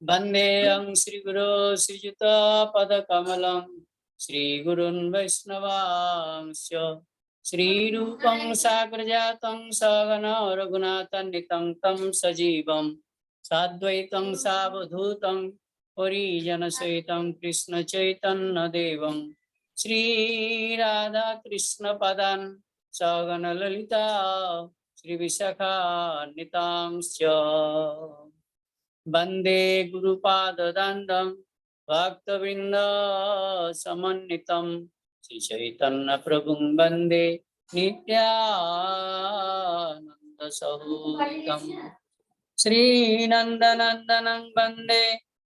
वन्देऽहं श्रीगुरो श्रीयुतपदकमलं श्रीगुरुन् वैष्णवांश्च श्रीरूपं साग्रजातं सगण रघुनाथान्वितं तं सजीवं साद्वैतं सावधूतं परिजनसहितं कृष्णचैतन्यदेवं श्रीराधाकृष्णपदान् सगण ललिता श्रीविशाखान्वितांश्च वंदे गुरुपाददान्तं भक्तवृंद समन्वितं श्री चैतन्य प्रभुं वंदे नित्यानंद सहोदितं श्रीनंदनंदनं वंदे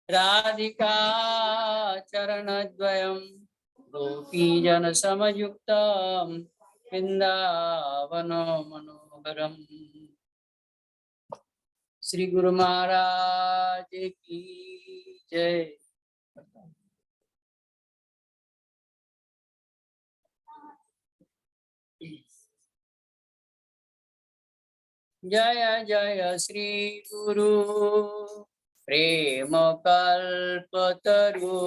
राधिका चरणद्वयं गोपीजन समयुक्तं वृंदावन मनोहरम्। श्री गुरु महाराज की जय। जय जय श्री गुरु प्रेम कल्पतरु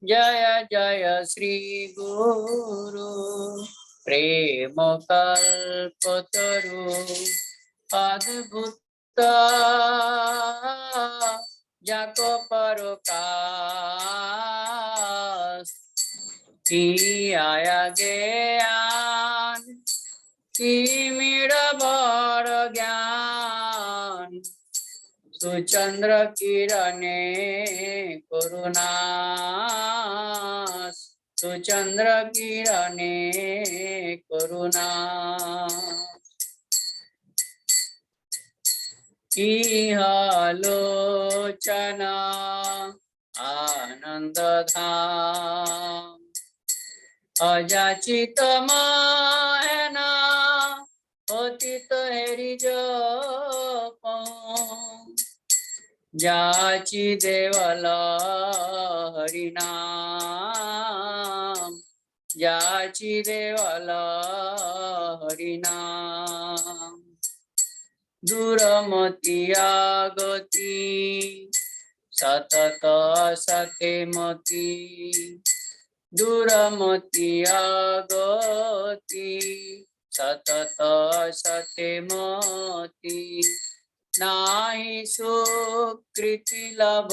जय जय श्री गुरु प्रेम कल्पतरु अद्भुत जाको परोकाश की आया ज्ञान की मीरबर ज्ञान सुचंद्र किरणे करुणा सुचंद्र किरणे करुणा इहालोचना आनंद धाम अजाचित मायना अतीत हेरिज जाची देवल हरिनाम जाची देवल हरिनाम दूरमतिया गति सतत सतेमति दूरमतिया गति सतत सतेमति नाही सुकृति लभ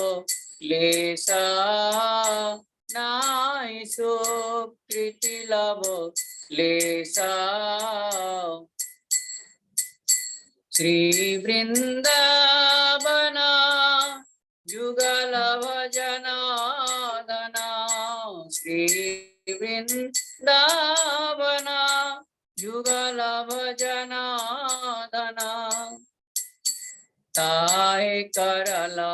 क्लेशा नाही सुकृति लभ क्लेशा श्री वृंदावन जुगल भजन धना श्री वृंदावन जुगल भजन धना ताहे करला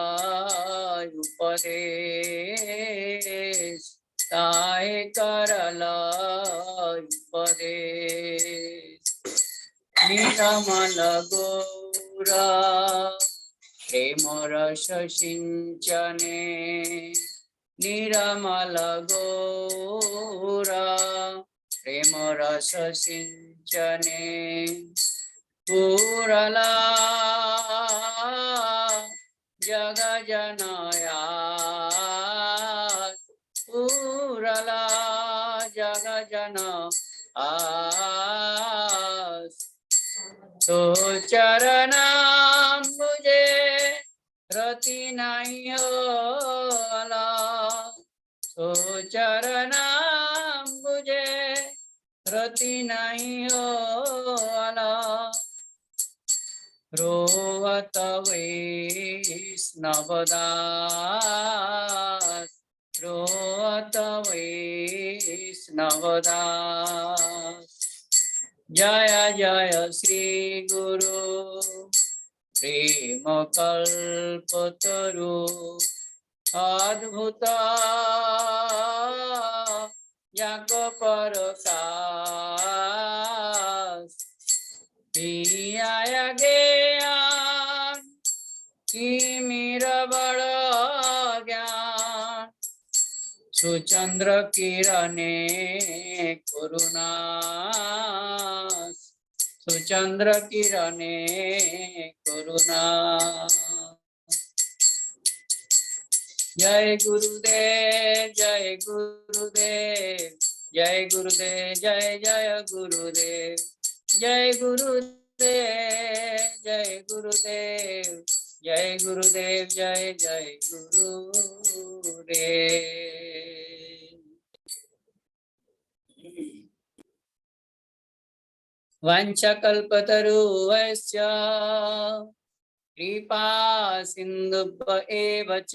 उपदेश ताहे करला उपदेश निगमल गौरा प्रेम रस सिंचने निर्मल गौरा प्रेम रस सिंचने पूरला जग जनया पूरला जग जन तो चरणाम्बुजे रति नहीं होला तो चरणाम्बुजे रति नहीं होला रोवत वैष्णवदास रोवत वैष्णवदास जय जय श्री गुरु प्रेम कल्पतरु अद्भुत जाग परकाश आया ज्ञान की मीरबड़ ज्ञान सुचंद्र किरणे करुणा सुचंद्र किरणे करुणा जय गुरुदेव जय गुरुदेव जय गुरुदेव जय जय गुरुदेव जय गुरुदेव जय गुरुदेव जय गुरुदेव जय जय गुरुदेव। वाञ्छाकल्पतरुभ्यश्च कृपा सिन्धुभ्य एव च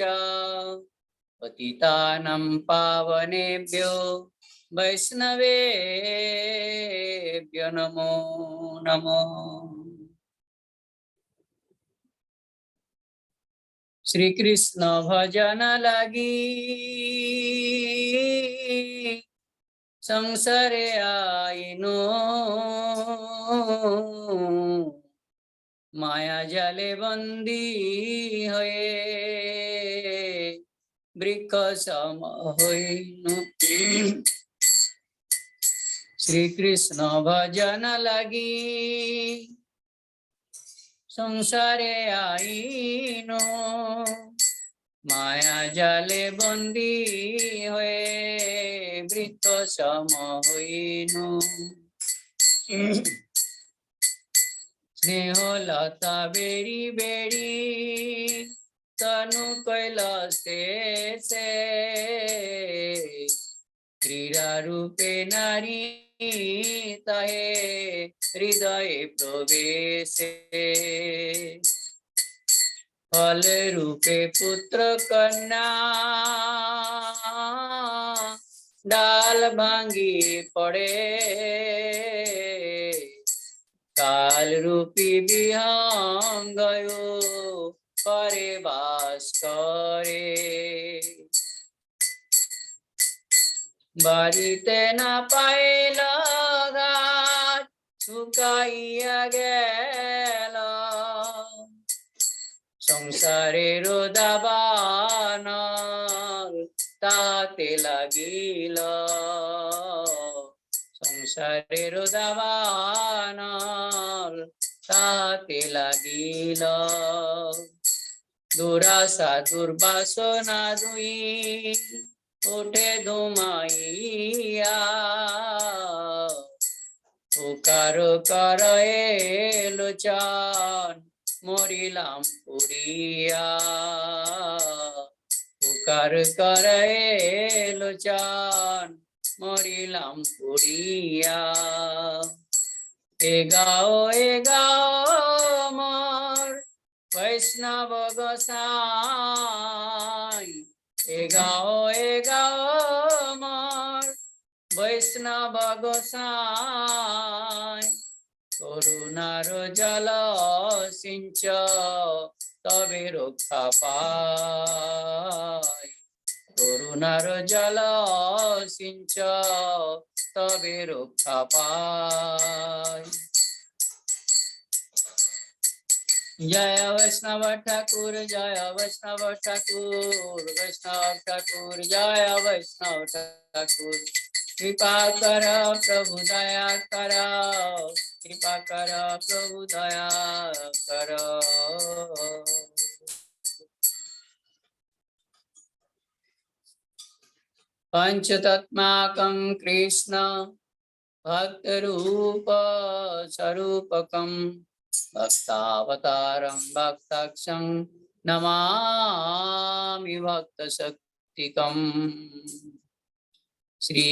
पतितानां पावनेभ्यो वैष्णवेभ्यो नमो नमः। श्री कृष्ण भजन लगी संसारे आइनो माया जाले बंदी हये वृक्ष सम होइनु। श्री कृष्ण भजन लगी संसारे आइनो माया जाले बंदी हये वृक्ष सम होइनु। स्नेहलता बेरी बेरी तनु कैलासे से क्रीड़ा रूपे नारी ताहे हृदय प्रवेशे फल रूपे पुत्र कन्या डाल भांगी पड़े काल रूपी विहंग गयो करे वास करे बारीते ना पाइला घाट শুকাইয়া গেল সংসারের দাবানল তাতে লাগিল সংসারের দাবানল তাতে লাগিল দুরাশা দুর্বাসনা দুই ওঠে ধুমাইয়া উকার করে লোচন মরিলাম পুরিয়া উকার করে লোচন মরিলাম পুরিয়া এগাও মোর বৈষ্ণব গোসাই এগাও মোর বৈষ্ণব গোসাই করুণার জল সিঞ্চ তবে রক্ষা পাই করুণার জল সিঞ্চ তবে রক্ষা পাই जय वैष्णव ठाकुर जय वैष्णव ठाकुर वैष्णव ठाकुर जय वैष्णव ठाकुर कृपा कर प्रभु दया कर कृपा कर प्रभु दया कर पंचतत्माकं कृष्ण भक्त रूप स्वरूपकं भक्तावतारं भक्ताक्षं नमामि भक्तशक्तिकम् श्री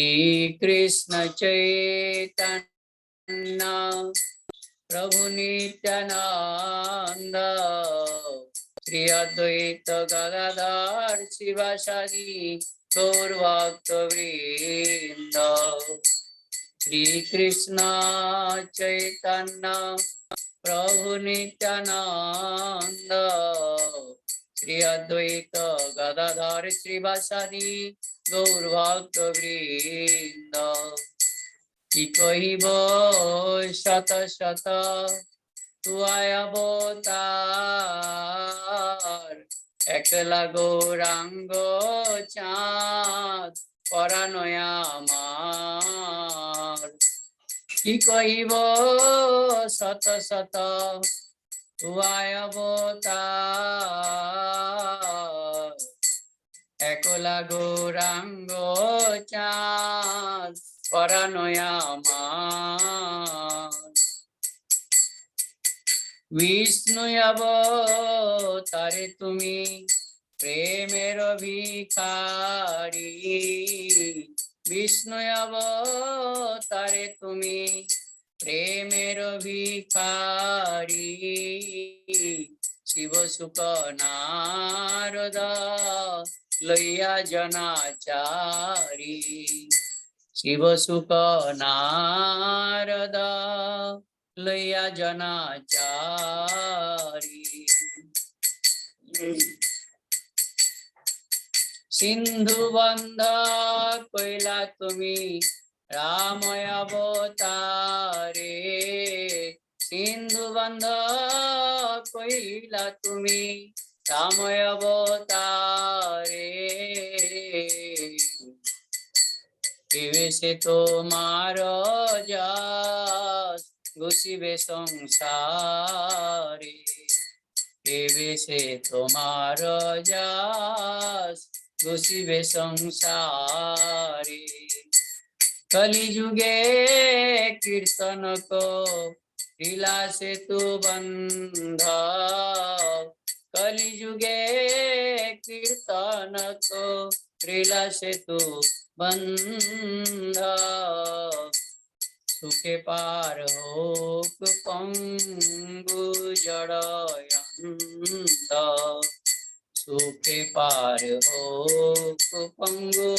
कृष्ण चैतन्य प्रभु नित्यानंद श्री अद्वैत गदाधर शिवासादि गौर भक्तवृंद श्री कृष्ण चैतन्य प्रभु नित्यानंद श्री अद्वैत गदाधर श्रीवासादि गौर भक्तवृंद की कहिब शत शत तुआय अवतार एकला गौरांग चाँद परानय आमार की कहिब शत शत तुआय अवतार একলা গৌরাঙ্গ চাঁদ পরাণয় আমার। বিষ্ণু অবতারে তুমি প্রেমের ভিখারি। বিষ্ণু অবতারে তুমি প্রেমের ভিখারি। শিব সুখ নারদ লইয়া জনাচারি। শিব সুখ নারদ লইয়া জনাচারি। সিন্ধু বন্ধ কইলা তুমি রাময় অবতারে। সিন্ধু বন্ধ কইলা তুমি রাময় অবতারে। সে তোমার যশ ঘুষিবে সংসারে। সে তোমার যশ ঘুষিবে সংসারে। কলিযুগে কীর্তন করিলা সেতু বন্ধ। কলিযুগে কীর্তন করিলা সেতু বন্ধ। সুখে পার হোক পঙ্গু জড়য়ন্ত। সুখে পার হোক পঙ্গু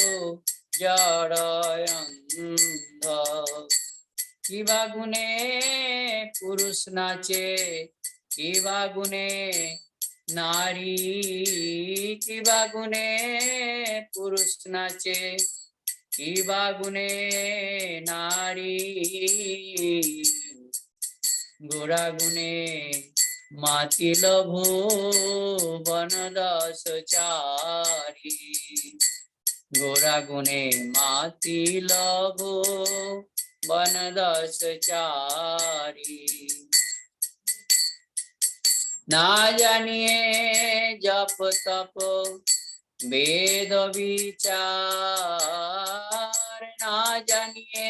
জড়য়ন্ত। কিবা গুণে পুরুষ নাচে কিবা গুণে নারী। কিবা গুণে পুরুষ নাচে কিবা গুণে নারী। গোরা গুণে মাতিল ভুবন দশ চারি। গোরা গুণে মাতিল ভুবন দশ চারি। না জানিয়ে জপ তপ বেদ বিচার। না জানিয়ে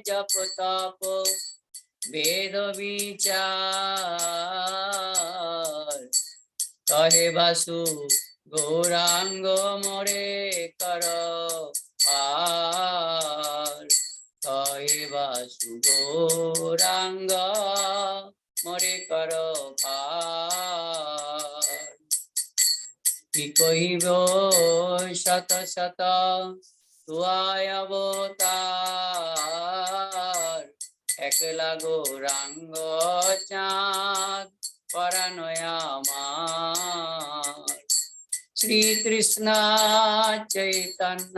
জপ তপ বেদ বিচার। কহে বাসু গৌরাঙ্গ মোরে কর পার। কহে বাসু গৌরাঙ্গ মোরে কর পার। কি কহিব শত শত তুয়ায় অবতার। একলা গৌরাঙ্গ চাঁদ পরাণয় আমার। শ্রীকৃষ্ণ চৈতন্য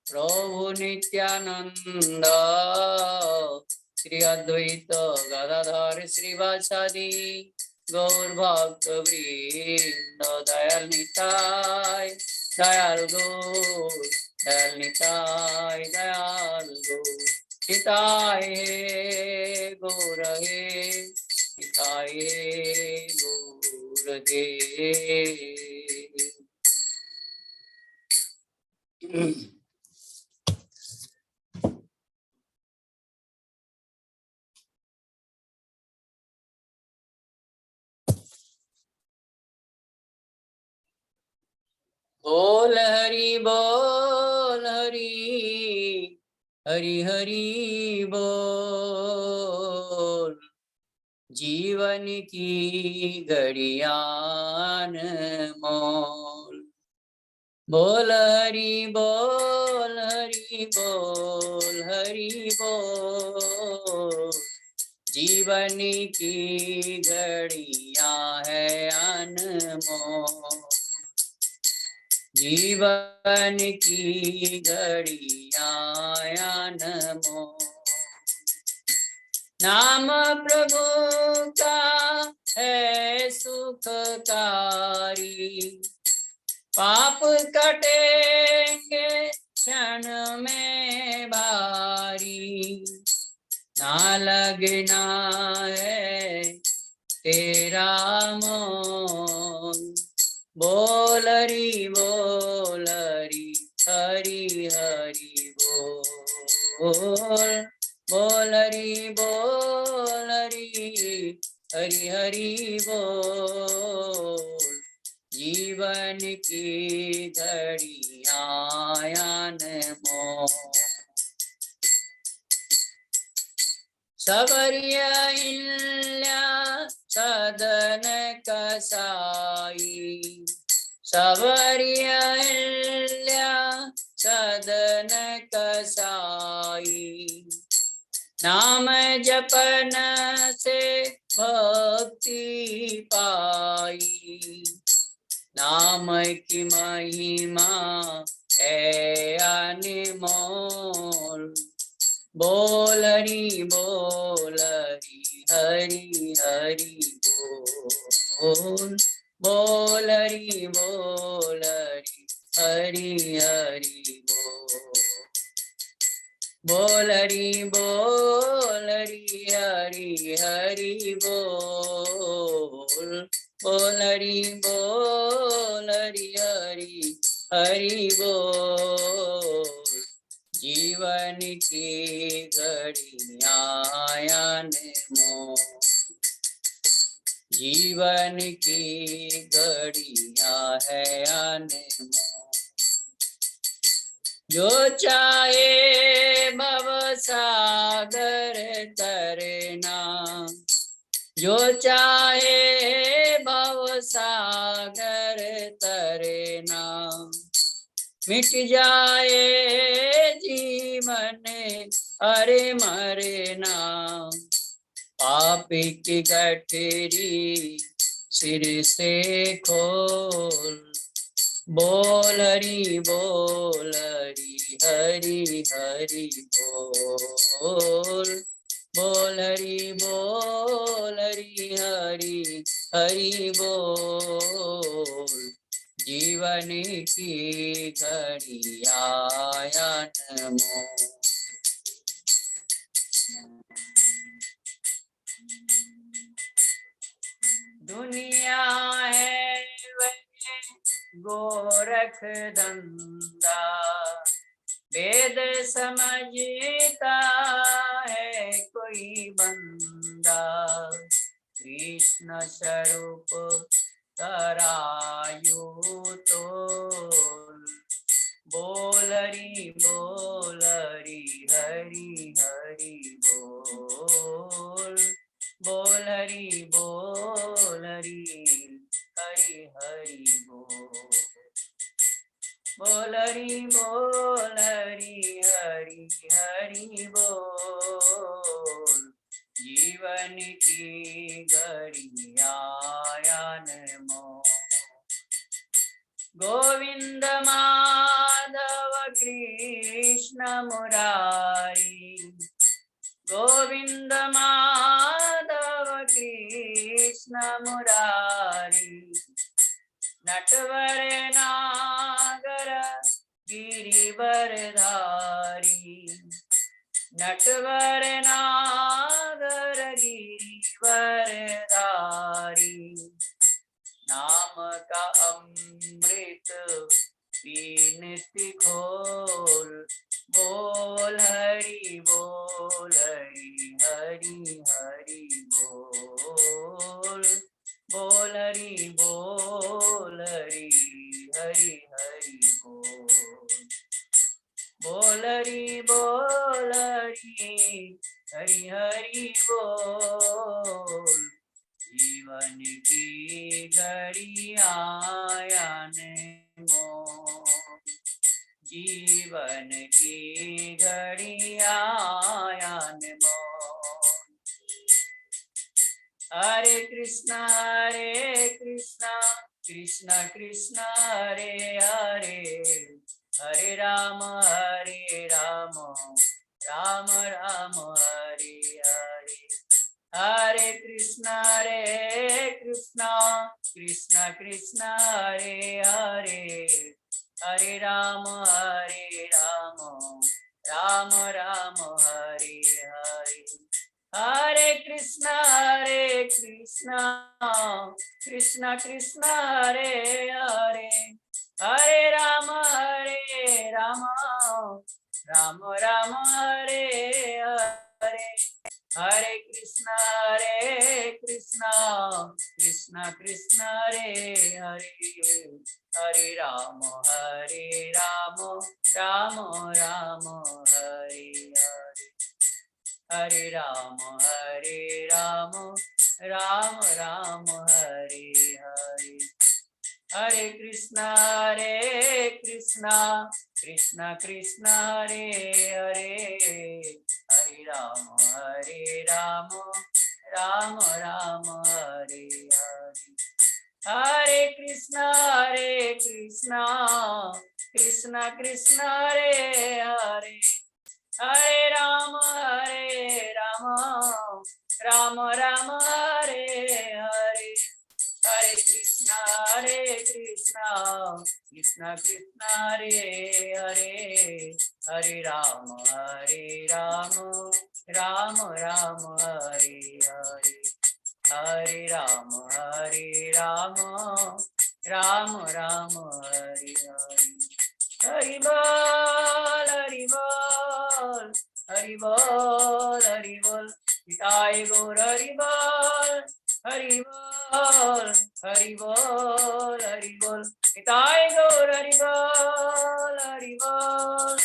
প্রভু নিত্যানন্দ। শ্রী অদ্বৈত গদাধর শ্রীবাসাদি গৌর ভক্ত বৃন্দ। দয়াল নিতাই দয়াল গৌর। দয়াল নিতাই দয়াল গৌর। নিতাই হে গৌর হে। নিতাই হে গৌর হে। बोल हरि बोल हरि हरि हरि बोल। जीवन की घड़ियान मोल। बोल हरि बोल हरि बोल हरि बोल। जीवन की घड़ियां है अनमोल। जीवन की घड़ियां अनमोल। नाम प्रभु का है सुखकारी। पाप कटेंगे क्षण में भारी। ना लगना है तेरा मोल। बोल हरि बोल बोल हरि बोल हरि हरि बोल। जीवन की घड़ी आयन मोल। सबरिया इल्या सदन कसाई। सबरिया इल्या सदन कसाई। नाम जपन से भक्ति पाई। नाम की महिमा है अनमोल। बोल हरि हरि हरि बोल। बोल हरि हरि हरि बोल। बोल हरि हरि हरि बोल। बोल हरि हरि हरि बोल। जीवन की घड़ी आयन मोल। जीवन की घड़ियां है अनमोल। जो चाहे भव सागर तरना। जो चाहे भव सागर तरना। मिट जाए जीवन अरे मरे ना। पापी की गठरी सिर से खोल। बोल हरि हरि हरि बोल। बोल हरि हरि हरि बोल। जीवन की घड़ी आयन मोल। दुनिया है वह गोरख धंधा। वेद समझता है कोई बंदा। कृष्ण स्वरूप तरायु तोल। बोल हरि हरि हरि बोल। बोल हरि हरि हरि बोल। बोल हरि हरि हरि बोल। जीवन की घड़ी आयन मोल। गोविंद माधव कृष्ण मुरारी। गोविंद माधव कृष्ण मुरारी। नटवर नागर गिरिवर धारी। नटवर नागर गिरिवर धारी। नाम का अमृत पीनति घोल। बोल हरि हरि हरि बोल। बोल हरि हरि हरि बोल। बोल हरि हरि हरि बोल। जीवन की घड़ी आयन मोल। जीवन की घड़ी आयन मोल। हरे कृष्णा कृष्णा कृष्णा हरे हरे। हरे राम राम राम हरे हरे। हरे कृष्णा कृष्णा कृष्णा हरे हरे। हरे राम राम राम हरे हरे। हरे कृष्णा कृष्णा कृष्णा हरे हरे। हरे राम राम राम हरे हरे, हरे कृष्णा कृष्णा कृष्ण हरे हरे, हरे राम राम राम हरे हरे, हरे राम राम राम हरे हरे, हरे कृष्णा कृष्णा कृष्ण हरे हरे, हरे राम राम राम हरे हरे, हरे कृष्णा कृष्ण कृष्ण हरे हरे, हरे राम राम राम हरे हरे, हरे कृष्णा कृष्ण हरे हरे, हरे राम राम राम हरे हरे, हरे राम राम राम हरे हरे, हरि बोल हरि बोल हरि बोल हरि बोल, निताय गौर हरि बोल हरि बोल हरि बोल हरि बोल, निताय गौर हरि बोल हरि बोल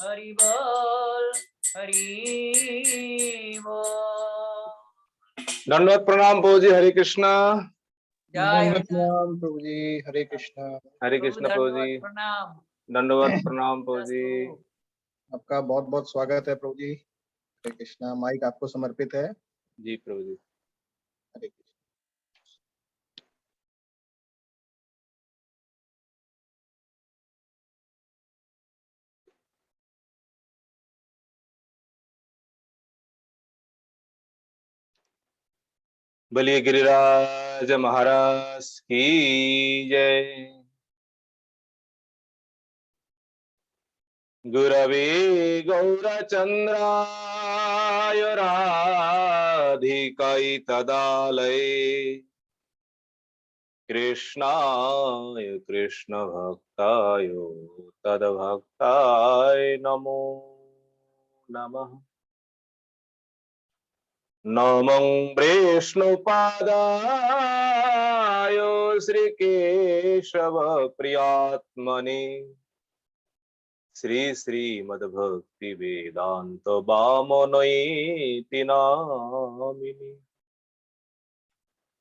हरि बोल हरि बोल। दंडवत प्रणाम प्रभु जी। हरे कृष्णा। जय दंडवत प्रणाम प्रभु जी। हरे कृष्णा। हरे कृष्ण प्रभु जी। प्रणाम। दंडवत प्रणाम प्रभु जी। आपका बहुत बहुत स्वागत है प्रभु जी। हरे कृष्णा। माइक आपको समर्पित है। जी प्रभु जी। हरे कृष्णा। बलिए गिरिराज महाराज की जय। गुरवे गौरचंद्राय राधिकाय तदालये, कृष्णाय कृष्ण भक्ताय तद्भक्ताय नमो नमः। नमो वैष्णवपादाय श्रीकेशव प्रियात्मने, श्री श्रीमद्भक्ति वेदांत वामनयेति नामिने।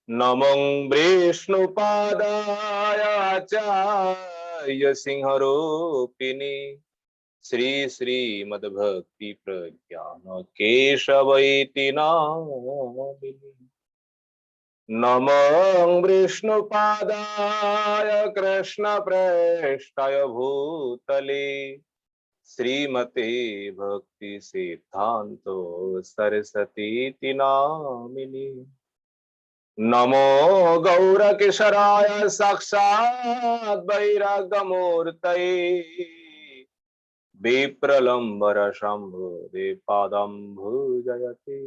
नमो वैष्णवपादाय आचार्य सिंहरूपिणे, श्री श्रीमद्भक्ति प्रज्ञान केशवैति नामिने। नमो विष्णुपादाय कृष्णप्रेष्ठाय भूतले, श्रीमते भक्ति सिद्धान्तो सरस्वतीति नामिने। नमो गौरकिशोराय साक्षात् वैराग्यमूर्तये, विप्रलम्बर शम्भुदे पादम्भुजयते।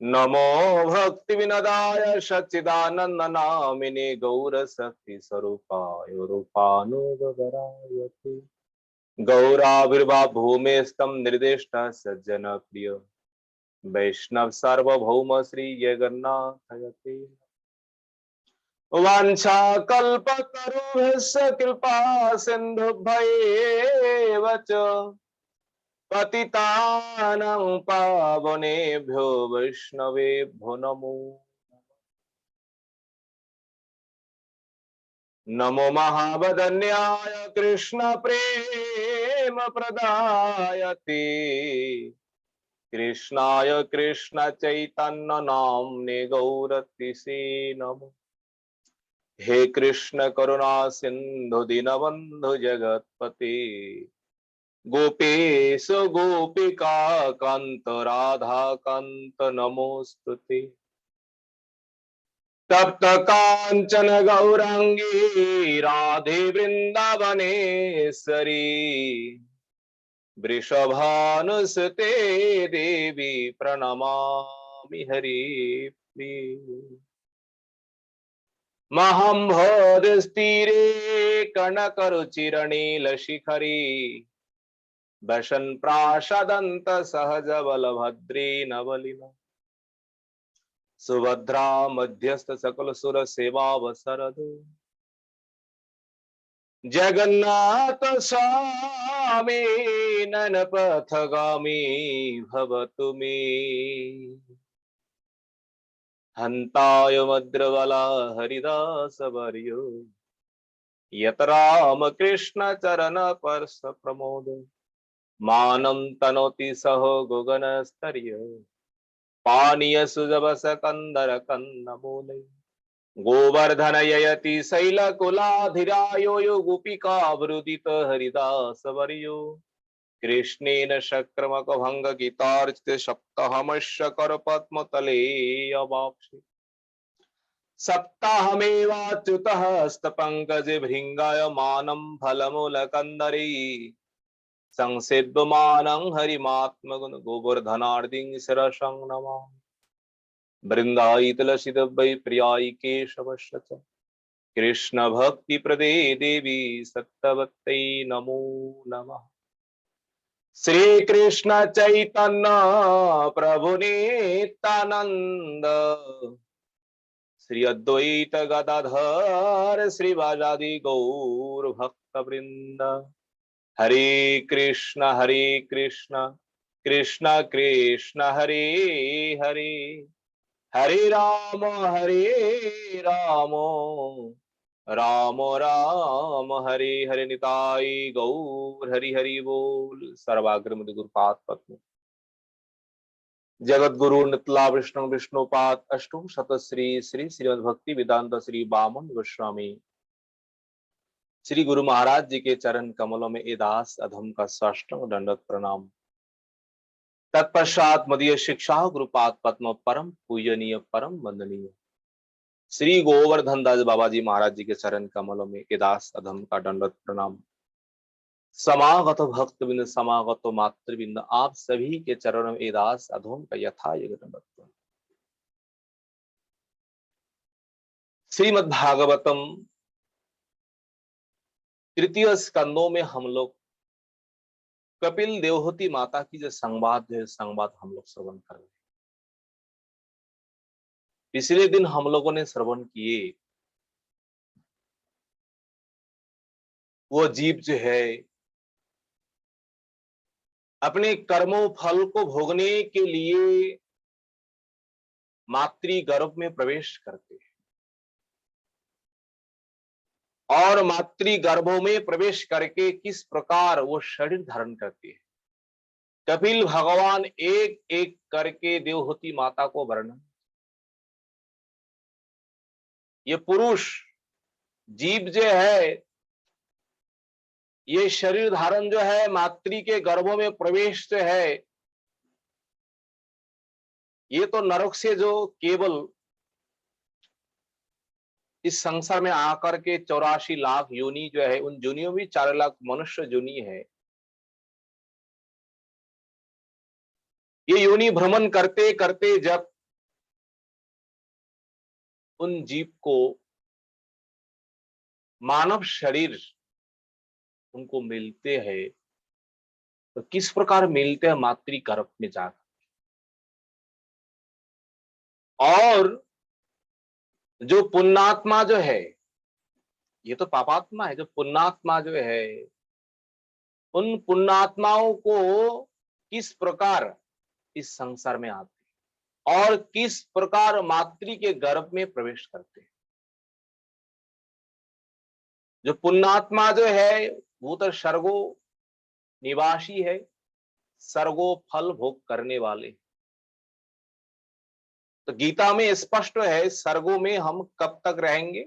नमो भक्ति विनदाय सच्चिदानंद नामिने, गौर शक्ति स्वरूपाय रूपानुगरायते। गौराविर्भाव भूमेस्तम निर्दिष्ट सज्जन प्रिय, वैष्णव सार्वभौम श्री जगन्नाथयते। वाञ्छा कल्पतरुभ्यश्च कृपा सिन्धुभ्येव च, पतितानां पावनेभ्यो वैष्णवेभ्यो नमो नमो। महावदन्याय कृष्ण प्रेम प्रदायते, कृष्णाय कृष्ण चैतन्य नाम्ने गौरतिसे नमो। हे कृष्ण करुणा सिंधु दीनबंधु जगतपते, गोपेश गोपिका कांत राधा कांत नमोस्तुते। तप्त कांचन गौरांगी राधे वृंदावनेश्वरी, वृषभानुसुते देवी प्रणमामि हरिप्रिये। महम्भोदस्तीरे कनकरुचिरनीलशिखरी, वशन प्राशदंत सहज बलभद्रेन बलिना सुभद्रा मध्यस्थ सकल सुर सेवावसरदो जगन्नाथ स्वामी ननपथगामी भवतु मे हन्ताय मद्रवला हरिदास वर्यो यत राम कृष्ण चरण पर्श प्रमोद मानं तनोति सह गुगन स्तर्य पानीय सुजबस कंदर कन्नमूले गोवर्धन ययति शैलकुलाधिरायो यो गोपिका वृदित हरिदास वर्यो कृष्णेन शक्रमक भंग गीतार्चित सप्ताहमश्य कर पद्म तले अवाप्सि सप्ताहमेवाच्युतः हस्तपङ्कज भृङ्गाय मानं फलमूलकन्दरी संसिद्धमानं हरिमात्मगुण गोवर्धनार्दिं शिरसं नमामि वृंदाई तुलसी वै प्रियाई केशवश्च च कृष्ण भक्ति प्रदे देवी सत्यवत्यै नमो नमः श्री कृष्ण चैतन्य प्रभु नित्यानंद श्री अद्वैत गदाधर श्रीवासादि गौर भक्त वृंद हरे कृष्ण कृष्ण कृष्ण हरे हरे हरे राम राम राम हरे हरे निताई गौर हरि हरि बोल सर्वाग्र मध्य गुरुपाद पद्म जगत गुरु नितला विष्णु विष्णुपाद अष्टो शत श्री श्री श्रीमद् भक्ति वेदांत श्री बामन गोस्वामी श्री गुरु महाराज जी के चरण कमलों में दास अधम का साष्टांग दंडवत प्रणाम। तत्पश्चात मदीय शिक्षा गुरुपाद पद्म परम पूजनीय परम वंदनीय श्री गोवर्धन दास बाबा जी महाराज जी के चरण कमलों में दास अधम का दंडवत प्रणाम। समागत भक्त बिंद समागत मातृबिंद आप सभी के चरणों में दास अधम का यथा दंडवत प्रणाम। श्रीमद् भागवतम तृतीय स्कंदों में हम लोग कपिल देवहूति माता की जो संवाद है संवाद हम लोग श्रवण कर रहे हैं। पिछले दिन हम लोगों ने श्रवण किए वो जीव जो है अपने कर्मों फल को भोगने के लिए मातृ गर्भ में प्रवेश करते हैं और मातृ गर्भों में प्रवेश करके किस प्रकार वो शरीर धारण करते हैं। कपिल भगवान एक एक करके देवहूति माता को वर्णन, ये पुरुष जीव जो है ये शरीर धारण जो है मातृ के गर्भों में प्रवेश जो है ये तो नरक से जो केवल इस संसार में आकर के 84 लाख योनि जो है उन योनियों में 4 लाख मनुष्य योनि है। ये योनि भ्रमण करते करते जब उन जीव को मानव शरीर उनको मिलते हैं तो किस प्रकार मिलते हैं मातृ गर्भ में जाकर, और जो पुण्यात्मा जो है ये तो पापात्मा है, जो पुण्यात्मा जो है उन पुण्यात्माओं को किस प्रकार इस संसार में आते और किस प्रकार मातृ के गर्भ में प्रवेश करते हैं। जो पुण्यात्मा जो है वो तो स्वर्गो निवासी है, स्वर्गो फल भोग करने वाले। तो गीता में स्पष्ट है स्वर्गों में हम कब तक रहेंगे।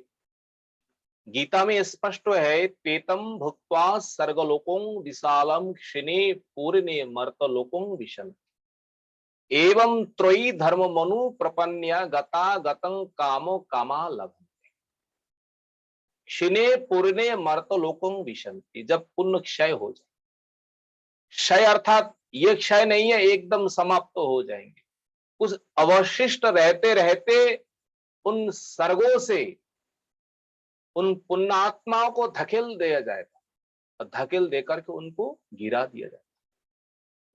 गीता में स्पष्ट है पेतम भुक्त्वा स्वर्गलोकों विशालम क्षिणे पूर्णे मर्तलोकों विशन् एवं त्रयी धर्म मनु प्रपन्या गता गतं कामो कामा लभन्ते क्षिणे पूर्णे मर्तलोकों विशन्ति। जब पुण्य क्षय हो जाए, क्षय अर्थात ये क्षय नहीं है एकदम समाप्त हो जाएंगे, कुछ अवशिष्ट रहते रहते उन सर्गों से उन पुण्यात्माओं को धकेल दिया जाएगा और धकेल देकर के उनको गिरा दिया जाएगा।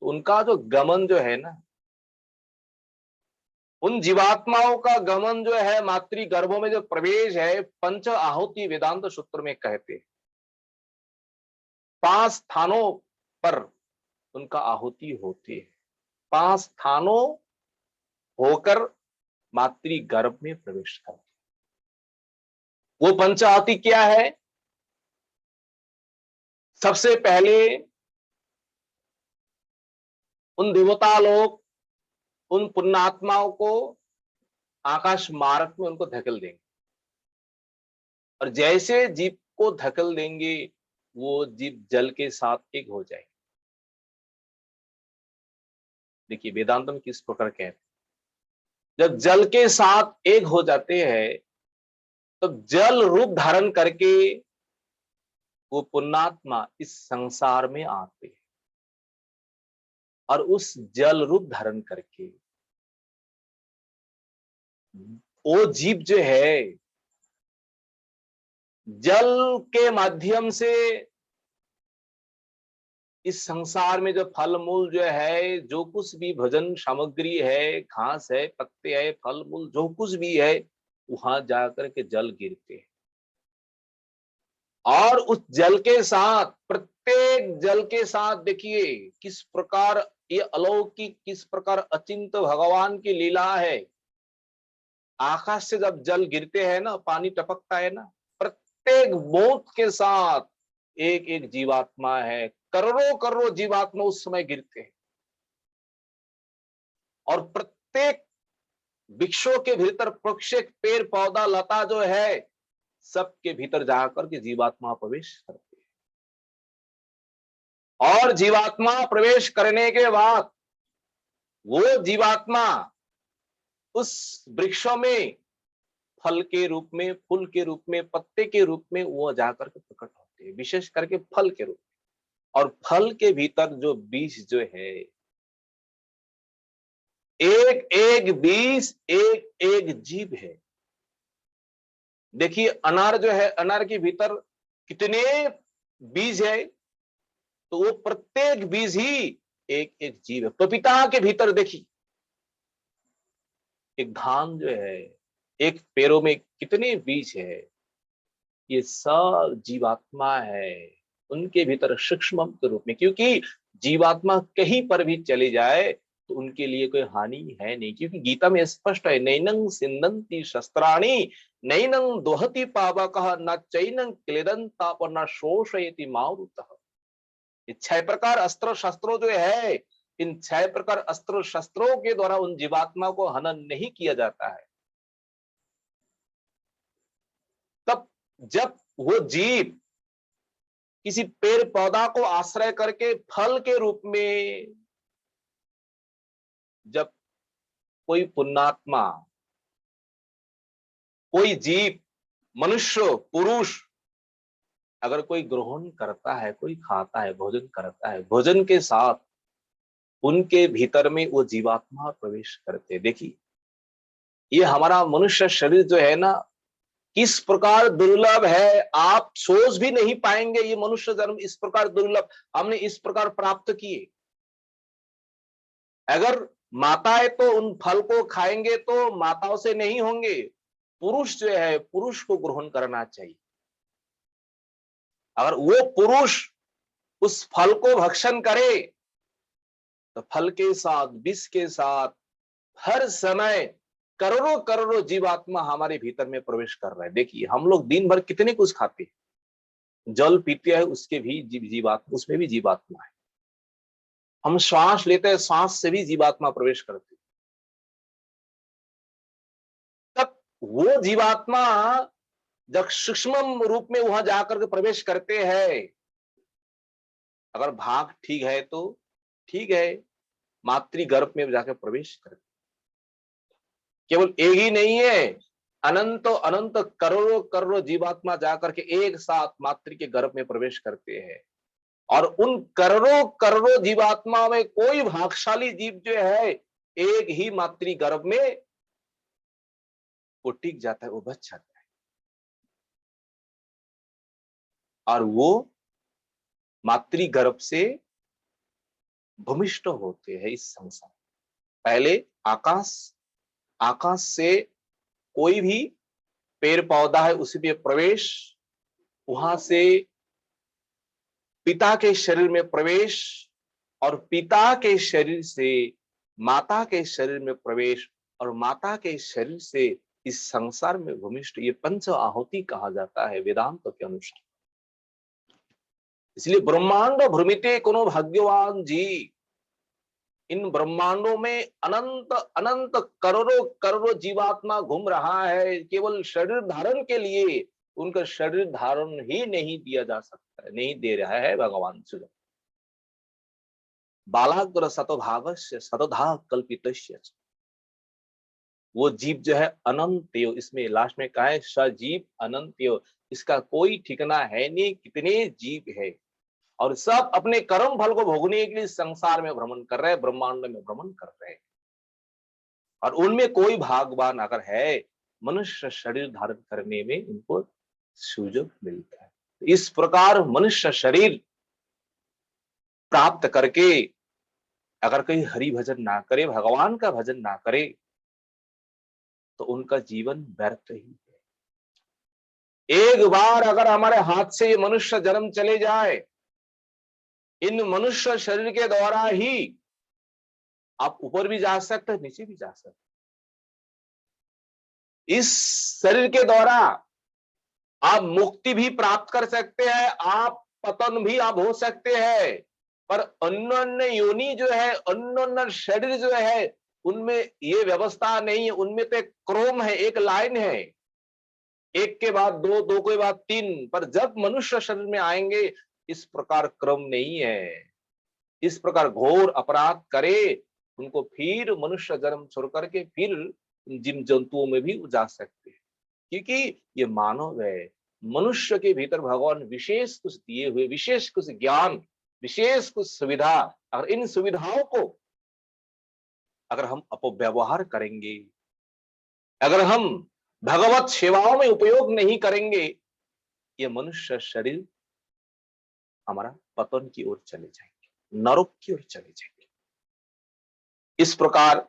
तो उनका जो गमन जो है ना, उन जीवात्माओं का गमन जो है, मातृ गर्भों में जो प्रवेश है, पंच आहुति वेदांत सूत्र में कहते हैं 5 स्थानों पर उनका आहुति होती है। 5 स्थानों होकर मातृ गर्भ में प्रवेश करते। वो पंच आहुति क्या है? सबसे पहले उन देवता लोग उन पुण्यात्माओं को आकाश मार्ग में उनको धकेल देंगे, और जैसे जीव को धकेल देंगे वो जीव जल के साथ एक हो जाएगी। देखिए वेदांत में किस प्रकार कहते हैं, जब जल के साथ एक हो जाते हैं तब जल रूप धारण करके वो पुण्यात्मा इस संसार में आते हैं, और उस जल रूप धारण करके वो जीव जो है जल के माध्यम से इस संसार में जो फल मूल जो है, जो कुछ भी भोजन सामग्री है, घास है, पत्ते है, फल मूल जो कुछ भी है, वहां जाकर के जल गिरते हैं, और उस जल के साथ, प्रत्येक जल के साथ देखिए किस प्रकार ये अलौकिक, किस प्रकार अचिंत भगवान की लीला है। आकाश से जब जल गिरते हैं ना, पानी टपकता है ना, प्रत्येक बूंद के साथ एक एक जीवात्मा है, करोड़ों करोड़ों जीवात्मा उस समय गिरते हैं, और प्रत्येक वृक्षों के भीतर, प्रत्येक पेड़ पौधा लता जो है, सबके भीतर जाकर के जीवात्मा प्रवेश करती है। और जीवात्मा प्रवेश करने के बाद वो जीवात्मा उस वृक्षों में फल के रूप में, फूल के रूप में, पत्ते के रूप में वो जाकर के प्रकट होते हैं, विशेष करके फल के रूप में। और फल के भीतर जो बीज जो है, एक एक बीज, एक एक जीव है। देखिए अनार जो है, अनार के भीतर कितने बीज है, तो वो प्रत्येक बीज ही एक एक जीव है। पपीता के भीतर देखिए एक धान जो है, एक पेड़ों में कितने बीज है, ये सब जीवात्मा है, उनके भीतर सूक्ष्म के रूप में। क्योंकि जीवात्मा कहीं पर भी चले जाए तो उनके लिए कोई हानि है नहीं, क्योंकि गीता में स्पष्ट है, नैनं सिंदन्ति शस्त्राणि नैनं दोहति पावकः न चैनं क्लेदन्ताप न शोषयति मारुतः। ये 6 प्रकार अस्त्र शस्त्रों जो है, इन 6 प्रकार अस्त्र शस्त्रों के द्वारा उन जीवात्मा को हनन नहीं किया जाता है। तब जब वो जीव किसी पेड़ पौधा को आश्रय करके फल के रूप में, जब कोई पुण्यात्मा, कोई जीव, मनुष्य, पुरुष अगर कोई ग्रहण करता है, कोई खाता है, भोजन करता है, भोजन के साथ उनके भीतर में वो जीवात्मा प्रवेश करते। देखिए ये हमारा मनुष्य शरीर जो है ना, किस प्रकार दुर्लभ है, आप सोच भी नहीं पाएंगे। ये मनुष्य जन्म इस प्रकार दुर्लभ हमने इस प्रकार प्राप्त किए। अगर माताएं तो उन फल को खाएंगे तो माताओं से नहीं होंगे, पुरुष जो है, पुरुष को ग्रहण करना चाहिए। अगर वो पुरुष उस फल को भक्षण करे तो फल के साथ, विष के साथ हर समय करोड़ों करोड़ों जीवात्मा हमारे भीतर में प्रवेश कर रहे हैं। देखिए हम लोग दिन भर कितने कुछ खाते हैं, जल पीते हैं, उसके भी जीवात्मा, उसमें भी जीवात्मा है। हम श्वास लेते हैं, सांस से भी जीवात्मा प्रवेश करती है। तब वो जीवात्मा जब सूक्ष्म रूप में वहां जाकर के प्रवेश करते हैं, अगर भाग ठीक है तो ठीक है, मातृ गर्भ में जाकर प्रवेश करते। केवल एक ही नहीं है, अनंत अनंत करोड़ों करोड़ों जीवात्मा जाकर के एक साथ मातृ के गर्भ में प्रवेश करते हैं। और उन करोड़ों करोड़ों जीवात्मा में कोई भाग्यशाली जीव जो है, एक ही मातृ गर्भ में वो टिक जाता है, वो बच जाता है, और वो मातृ गर्भ से भूमिष्ठ होते हैं इस संसार। पहले आकाश, आकाश से कोई भी पेड़ पौधा है उसी पे प्रवेश, वहां से पिता के शरीर में प्रवेश, और पिता के शरीर से माता के शरीर में प्रवेश, और माता के शरीर से इस संसार में भूमिष्ठ, ये पंच आहुति कहा जाता है वेदांत के अनुसार। इसलिए ब्रह्मांड भ्रमिते कोनो भाग्यवान जी, इन ब्रह्मांडों में अनंत अनंत करोड़ों करोड़ों जीवात्मा घूम रहा है, केवल शरीर धारण के लिए। उनका शरीर धारण ही नहीं दिया जा सकता है, नहीं दे रहा है भगवान सुन। बालाग्र सतोभागस्य सतधा कल्पितस्य, वो जीव जो है अनंत, इसमें लास्ट में कहा है सजीव अनंत, इसका कोई ठिकाना है नहीं कितने जीव है, और सब अपने कर्म फल को भोगने के लिए संसार में भ्रमण कर रहे हैं, ब्रह्मांड में भ्रमण कर रहे हैं। और उनमें कोई भागवान अगर है, मनुष्य शरीर धारण करने में उनको सुयोग मिलता है। इस प्रकार मनुष्य शरीर प्राप्त करके अगर कोई हरि भजन ना करे, भगवान का भजन ना करे, तो उनका जीवन व्यर्थ ही है। एक बार अगर हमारे हाथ से ये मनुष्य जन्म चले जाए, इन मनुष्य शरीर के द्वारा ही आप ऊपर भी जा सकते हैं, नीचे भी जा सकते हैं। इस शरीर के द्वारा आप मुक्ति भी प्राप्त कर सकते हैं, आप पतन भी आप हो सकते हैं। पर अन्य योनि जो है, अन्य शरीर जो है, उनमें ये व्यवस्था नहीं है। उनमें तो एक क्रम है, एक लाइन है, एक के बाद दो, दो के बाद तीन। पर जब मनुष्य शरीर में आएंगे, इस प्रकार क्रम नहीं है। इस प्रकार घोर अपराध करे उनको फिर मनुष्य जन्म छोड़ करके फिर जिन जंतुओं में भी जा सकते हैं, क्योंकि ये मानव है। मनुष्य के भीतर भगवान विशेष कुछ दिए हुए, विशेष कुछ ज्ञान, विशेष कुछ सुविधा, और इन सुविधाओं को अगर हम अपव्यवहार करेंगे, अगर हम भगवत सेवाओं में उपयोग नहीं करेंगे, ये मनुष्य शरीर हमारा पतन की ओर चले जाएंगे, नरक की ओर चले जाएंगे। इस प्रकार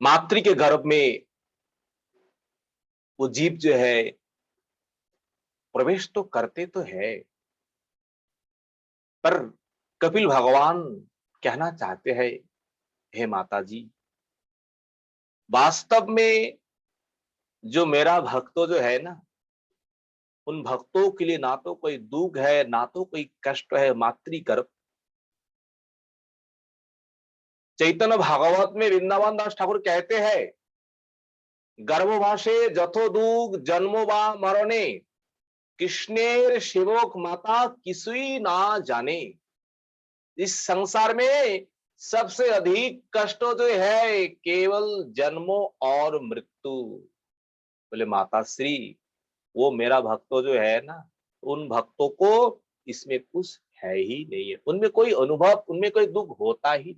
मातृ के गर्भ में वो जीव जो है प्रवेश तो करते तो है, पर कपिल भगवान कहना चाहते हैं, हे माता जी, वास्तव में जो मेरा भक्तों जो है ना, उन भक्तों के लिए ना तो कोई दुख है, ना तो कोई कष्ट है। मातृ गर्भ, चैतन्य भागवत में वृंदावन दास ठाकुर कहते हैं, गर्भवासे जथो दुख जन्मो बा मरणे, कृष्णेर सेवक माता किसुई ना जाने। इस संसार में सबसे अधिक कष्ट जो है केवल जन्मों और मृत्यु। बोले माता श्री, वो मेरा भक्तों जो है ना, उन भक्तों को इसमें कुछ है ही नहीं है, उनमें कोई अनुभव, उनमें कोई दुख होता ही नहीं।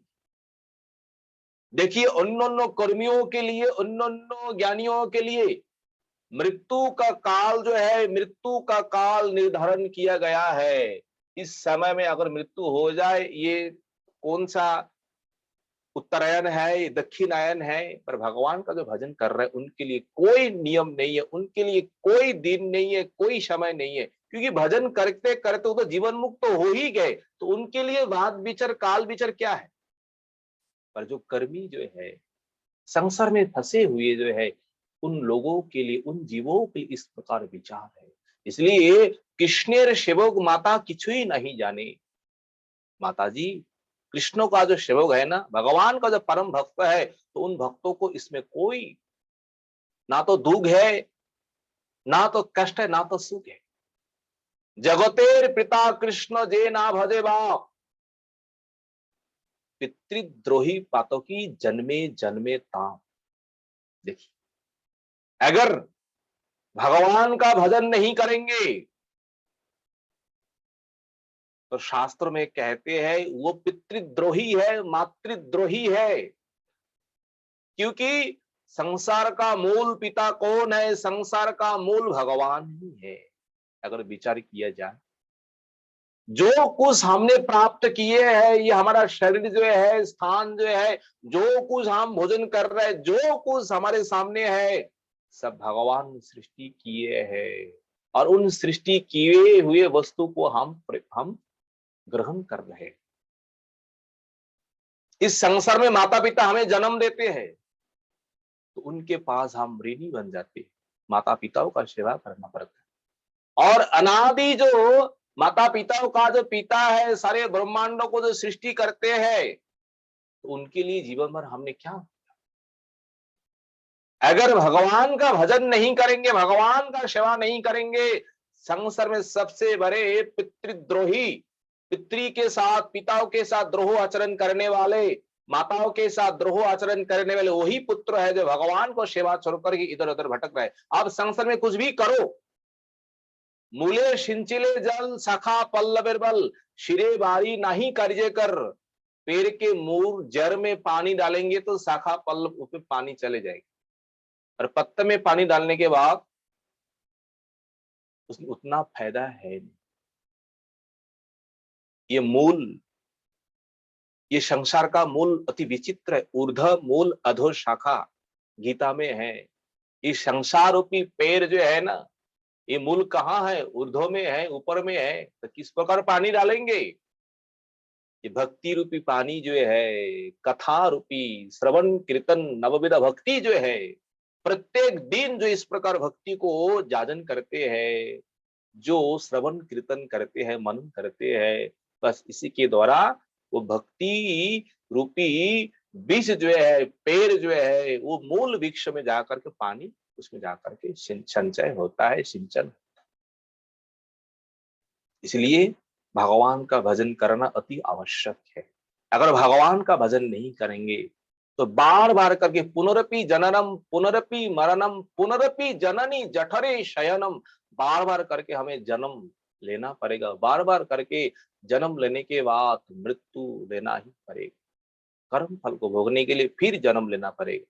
देखिए, अन्य कर्मियों के लिए, अन्य ज्ञानियों के लिए मृत्यु का काल जो है, मृत्यु का काल निर्धारण किया गया है। इस समय में अगर मृत्यु हो जाए, ये कौन सा उत्तरायण है, दक्षिणायन है। पर भगवान का जो भजन कर रहे हैं उनके लिए कोई नियम नहीं है, उनके लिए कोई दिन नहीं है, कोई समय नहीं है, क्योंकि भजन करते करते वो तो जीवन मुक्त तो हो ही गए, तो उनके लिए वाद विचर काल विचर क्या है। पर जो कर्मी जो है, संसार में फंसे हुए जो है, उन लोगों के लिए, उन जीवों के लिए इस प्रकार विचार है। इसलिए कृष्णेर सेवक माता किछुई नहीं जाने। माता जी, कृष्ण का जो सेवक है ना, भगवान का जो परम भक्त है, तो उन भक्तों को इसमें कोई ना तो दुख है, ना तो कष्ट है, ना तो सुख है। जगतेर पिता कृष्ण जे ना भजे बाप, पितृद्रोही पातों की जन्मे जन्मे ताप। देखिए, अगर भगवान का भजन नहीं करेंगे, तो शास्त्र में कहते हैं वो पितृद्रोही है, मातृद्रोही है। क्योंकि संसार का मूल पिता कौन है? संसार का मूल भगवान ही है, अगर विचार किया जाए। जो कुछ हमने प्राप्त किए हैं, ये हमारा शरीर जो है, स्थान जो है, जो कुछ हम भोजन कर रहे हैं, जो कुछ हमारे सामने है, सब भगवान सृष्टि किए हैं। और उन सृष्टि किए हुए वस्तु को हम ग्रहण कर रहे हैं। इस संसार में माता पिता हमें जन्म देते हैं तो उनके पास हम ऋणी बन जाते हैं, माता पिताओं का सेवा करना पड़ता है। और अनादि जो माता पिताओं का जो पिता है, सारे ब्रह्मांडों को जो सृष्टि करते हैं, तो उनके लिए जीवन भर हमने क्या, अगर भगवान का भजन नहीं करेंगे, भगवान का सेवा नहीं करेंगे, संसार में सबसे बड़े पितृद्रोही, पितृ के साथ, पिताओं के साथ द्रोह आचरण करने वाले, माताओं के साथ द्रोह आचरण करने वाले वही पुत्र है जो भगवान को सेवा छोड़ करके इधर उधर भटक रहे। आप संसार में कुछ भी करो, मूले सिंचिले जल शाखा पल्लवेर बल, शिरे बारी नहीं कार्य कर। पेड़ के मूल जड़ में पानी डालेंगे तो शाखा पल्लव पे पानी चले जाएगी, और पत्ते में पानी डालने के बाद उसमें उतना फायदा है नहीं। ये मूल, ये संसार का मूल अति विचित्र है। ऊर्ध्व मूल अधो शाखा गीता में है। ये संसार रूपी पेड़ जो है ना, ये मूल कहाँ है? ऊर्ध्व में है, ऊपर में है। तो किस प्रकार पानी डालेंगे? ये भक्ति रूपी पानी जो है, कथा रूपी श्रवण कीर्तन नवविध भक्ति जो है, प्रत्येक दिन जो इस प्रकार भक्ति को जाजन करते हैं, जो श्रवण कीर्तन करते हैं, मनन करते हैं, बस इसी के द्वारा वो भक्ति रूपी बीज जो है, पेड़ जो है, वो मूल वृक्ष में जाकर के पानी उसमें जाकर के संचय होता है, सिंचन। इसलिए भगवान का भजन करना अति आवश्यक है। अगर भगवान का भजन नहीं करेंगे तो बार बार करके पुनरपि जननम पुनरपि मरणम पुनरपि जननी जठरे शयनम, बार बार करके हमें जन्म लेना पड़ेगा। बार बार करके जन्म लेने के बाद मृत्यु लेना ही पड़ेगा। कर्म फल को भोगने के लिए फिर जन्म लेना पड़ेगा,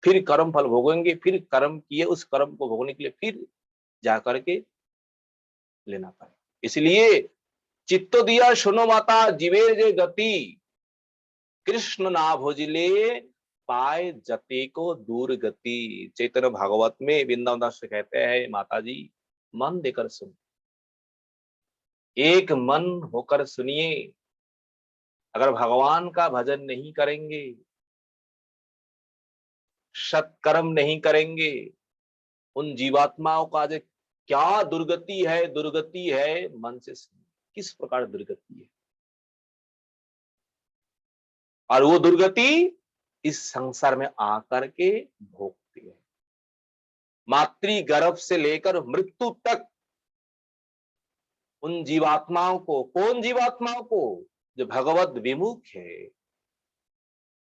फिर कर्म फल भोगेंगे, फिर कर्म किए उस कर्म को भोगने के लिए फिर जाकर के लेना पड़ेगा। इसलिए चित्तो दिया सुनो माता जीवे जे गति, कृष्ण ना भोजिले पाए जते को दूर गति। चैतन्य भागवत में वृंदावन दास कहते हैं, माता जी मन देकर सुन, एक मन होकर सुनिए। अगर भगवान का भजन नहीं करेंगे, सत्कर्म नहीं करेंगे, उन जीवात्माओं का जो क्या दुर्गति है, दुर्गति है मन से सुनिए किस प्रकार दुर्गति है। और वो दुर्गति इस संसार में आकर के भोगती है। मातृ गर्भ से लेकर मृत्यु तक उन जीवात्माओं को, कौन जीवात्माओं को? जो भगवत विमुख है,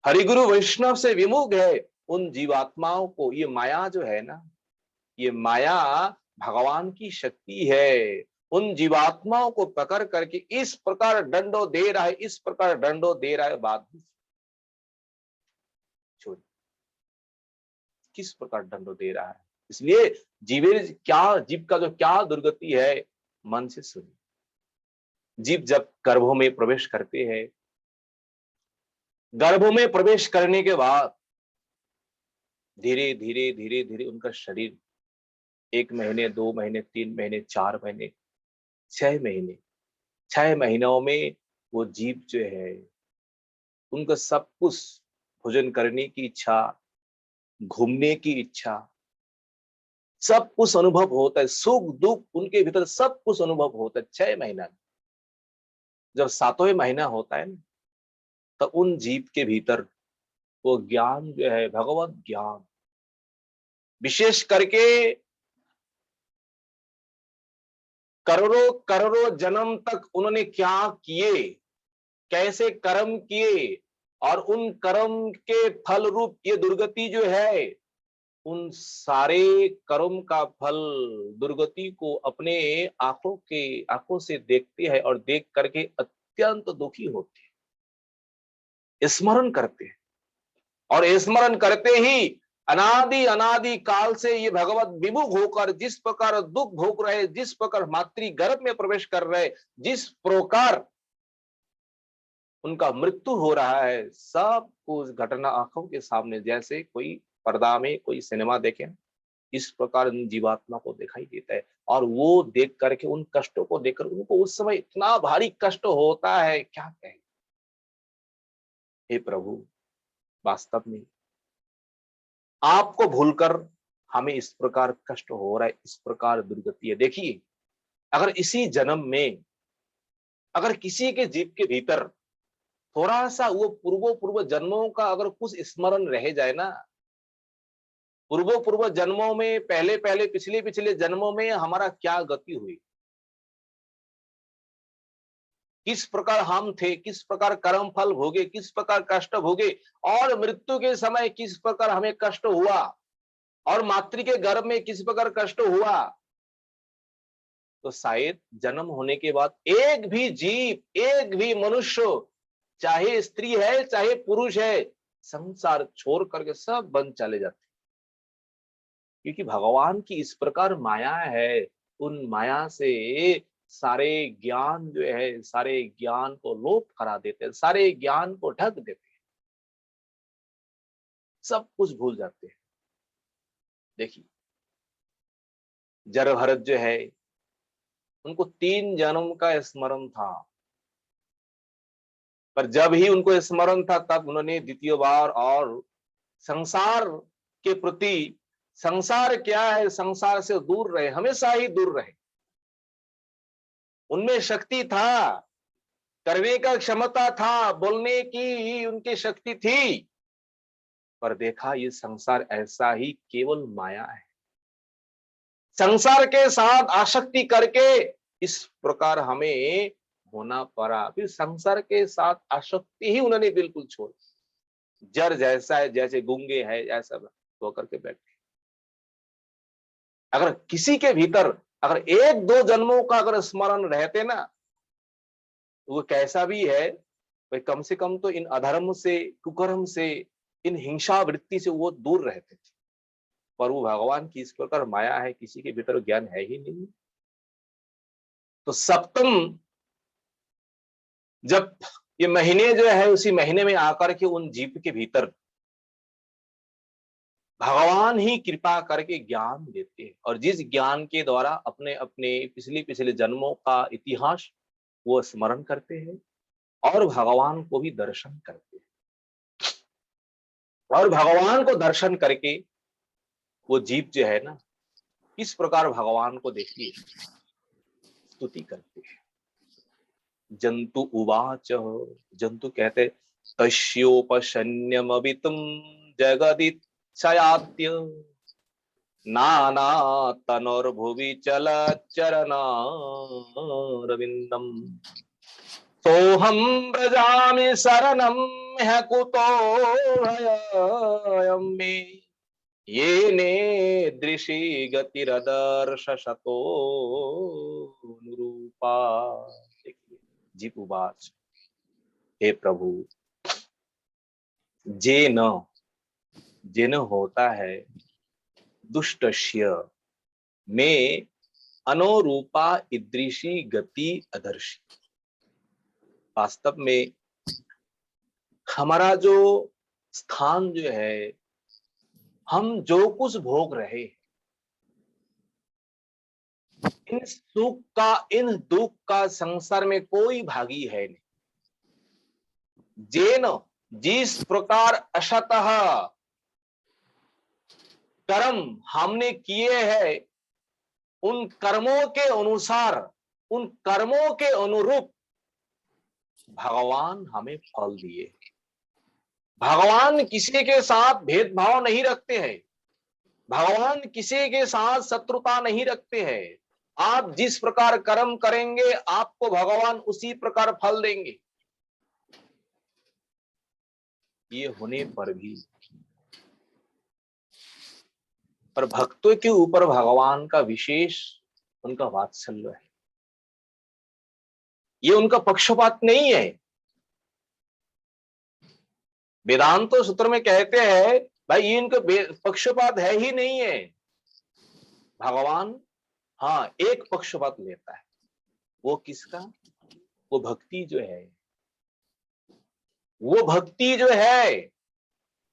हरिगुरु वैष्णव से विमुख है, उन जीवात्माओं को ये माया जो है ना, ये माया भगवान की शक्ति है। उन जीवात्माओं को पकड़ करके इस प्रकार दंडो दे रहा है, इस प्रकार दंडो दे रहा है। बात छोड़, किस प्रकार दंडो दे रहा है। इसलिए जीव का जो क्या दुर्गति है, मन से सुनिए। जीव जब गर्भों में प्रवेश करते हैं, गर्भों में प्रवेश करने के बाद धीरे धीरे धीरे धीरे उनका शरीर 1 महीने, 2 महीने, 3 महीने, 4 महीने, 6 महीने, 6 महीनों में वो जीव जो है, उनका सब कुछ भोजन करने की इच्छा, घूमने की इच्छा, सब कुछ अनुभव होता है। सुख दुख उनके भीतर सब कुछ अनुभव होता है 6 महीना में। जब 7वें महीना होता है ना, तो उन जीव के भीतर वो ज्ञान जो है, भगवत ज्ञान, विशेष करके करोड़ों करोड़ों जन्म तक उन्होंने क्या किए, कैसे कर्म किए, और उन कर्म के फल रूप ये दुर्गति जो है, उन सारे कर्म का फल दुर्गति को अपने आंखों से देखते हैं और देख करके अत्यंत दुखी होते हैं, स्मरण करते हैं। और स्मरण करते ही अनादि अनादि काल से ये भगवत विमुख होकर जिस प्रकार दुख भोग रहे, जिस प्रकार मातृ गर्भ में प्रवेश कर रहे, जिस प्रकार उनका मृत्यु हो रहा है, सब कुछ घटना आंखों के सामने जैसे कोई पर्दा में कोई सिनेमा देखे, इस प्रकार उन जीवात्मा को दिखाई देता है। और वो देख करके, उन कष्टों को देखकर उनको उस समय इतना भारी कष्ट होता है, क्या कहें। हे प्रभु, वास्तव में आपको भूलकर हमें इस प्रकार कष्ट हो रहा है, इस प्रकार दुर्गति है। देखिए, अगर इसी जन्म में अगर किसी के जीव के भीतर थोड़ा सा वो पूर्व जन्मों का अगर कुछ स्मरण रह जाए ना, पूर्व जन्मों में, पहले पिछले जन्मों में हमारा क्या गति हुई, किस प्रकार हम थे, किस प्रकार कर्म फल भोगे, किस प्रकार कष्ट भोगे, और मृत्यु के समय किस प्रकार हमें कष्ट हुआ, और मातृ के गर्भ में किस प्रकार कष्ट हुआ, तो शायद जन्म होने के बाद एक भी जीव, एक भी मनुष्य, चाहे स्त्री है चाहे पुरुष है, संसार छोड़ करके सब बन चले जाते। क्योंकि भगवान की इस प्रकार माया है, उन माया से सारे ज्ञान जो है, सारे ज्ञान को लोप करा देते हैं, सारे ज्ञान को ढक देते हैं, सब कुछ भूल जाते हैं। देखिए, जरभरत जो है, उनको 3 जन्म का स्मरण था, पर जब ही उनको स्मरण था तब उन्होंने द्वितीय बार और संसार के प्रति, संसार क्या है, संसार से दूर रहे, हमेशा ही दूर रहे। उनमें शक्ति था, करने का क्षमता था, बोलने की उनकी शक्ति थी, पर देखा ये संसार ऐसा ही केवल माया है। संसार के साथ आसक्ति करके इस प्रकार हमें होना पड़ा। फिर संसार के साथ आसक्ति ही उन्होंने बिल्कुल छोड़, जड़ जैसा है, जैसे गूंगे है ऐसा होकर के बैठे। अगर किसी के भीतर अगर 1-2 जन्मों का अगर स्मरण रहते ना, तो वो कैसा भी है, भाई कम से कम तो इन अधर्म से, कुकर्म से, इन हिंसा वृत्ति से वो दूर रहते थे। पर वो भगवान की इस प्रकार माया है, किसी के भीतर ज्ञान है ही नहीं। तो सप्तम जब ये महीने जो है, उसी महीने में आकर के उन जीव के भीतर भगवान ही कृपा करके ज्ञान देते हैं, और जिस ज्ञान के द्वारा अपने अपने पिछले जन्मों का इतिहास वो स्मरण करते हैं, और भगवान को भी दर्शन करते हैं। और भगवान को दर्शन करके वो जीव जो है ना, इस प्रकार भगवान को देखिए स्तुति करते हैं। जंतु उवाच, जंतु कहते तस्योपशन्यमवितुम जगदिच्छयाद्य नाना तनोर्भुवि चलच्चरणारविन्दम् सोऽहं व्रजामि शरणं ह्यः कुतो भयं मे येने दृशि गतिरदर्श शतो अनुरूपा। जीव उवाच, हे प्रभु, जेन होता है दुष्टस्य में अनुरूपा ईदृशी गति अदर्शी। वास्तव में हमारा जो स्थान जो है, हम जो कुछ भोग रहे, इन सुख का, इन दुख का संसार में कोई भागी है नहीं। जेन, जिस प्रकार अशतः कर्म हमने किए हैं, उन कर्मों के अनुसार, उन कर्मों के अनुरूप भगवान हमें फल दिए। भगवान किसी के साथ भेदभाव नहीं रखते हैं, भगवान किसी के साथ शत्रुता नहीं रखते हैं। आप जिस प्रकार कर्म करेंगे, आपको भगवान उसी प्रकार फल देंगे। ये होने पर भी पर भक्तों के ऊपर भगवान का विशेष उनका वात्सल्य है। ये उनका पक्षपात नहीं है। वेदांत सूत्र में कहते हैं भाई ये इनका पक्षपात है ही नहीं है। भगवान हाँ एक पक्षपात लेता है, वो किसका? वो भक्ति जो है, वो भक्ति जो है,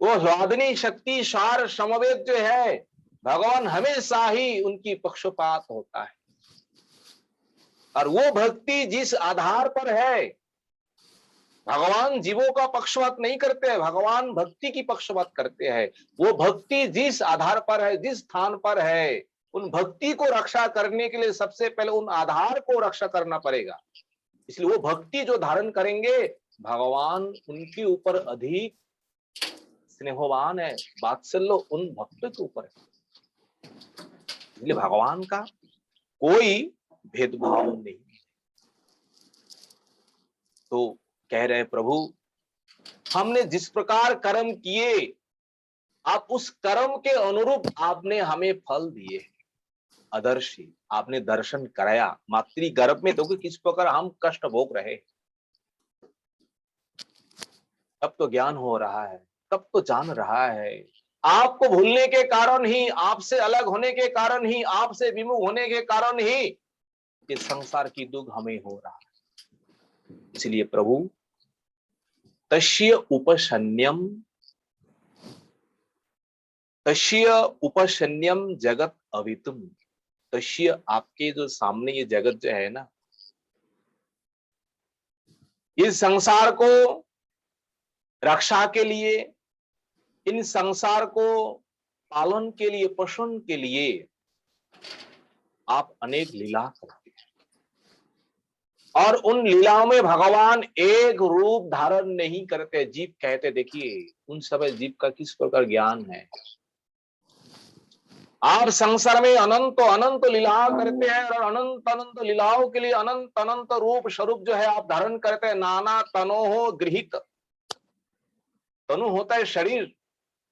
वो स्वादिनी शक्ति सार समवेत जो है, भगवान हमेशा ही उनकी पक्षपात होता है। और वो भक्ति जिस आधार पर है, भगवान जीवों का पक्षपात नहीं करते हैं, भगवान भक्ति की पक्षपात करते हैं। वो भक्ति जिस आधार पर है, जिस स्थान पर है, उन भक्ति को रक्षा करने के लिए सबसे पहले उन आधार को रक्षा करना पड़ेगा। इसलिए वो भक्ति जो धारण करेंगे, भगवान उनके ऊपर अधिक स्नेहवान है, वात्सल्य उन भक्तों के ऊपर है। इसलिए भगवान का कोई भेदभाव नहीं। तो कह रहे प्रभु, हमने जिस प्रकार कर्म किए, आप उस कर्म के अनुरूप आपने हमें फल दिए। अदर्शी आपने दर्शन कराया, मातृ गर्भ में देखो किस प्रकार हम कष्ट भोग रहे। तब तो ज्ञान हो रहा है, तब तो जान रहा है। आपको भूलने के कारण ही, आपसे अलग होने के कारण ही, आपसे विमुख होने के कारण ही ये संसार की दुख हमें हो रहा है। इसलिए प्रभु, तस्य उपशन्यम, तस्य उपशन्यम जगत अवितुम। तस्य आपके जो सामने ये जगत जो है ना, इस संसार को रक्षा के लिए, इन संसार को पालन के लिए, पोषण के लिए आप अनेक लीला करते हैं। और उन लीलाओं में भगवान एक रूप धारण नहीं करते। जीव कहते, देखिए उन समय जीव का किस प्रकार ज्ञान है। आप संसार में अनंत अनंत लीला करते हैं, और अनंत अनंत लीलाओं के लिए अनंत अनंत रूप स्वरूप जो है आप धारण करते हैं। नाना तनो हो गृहित, तनु होता है शरीर,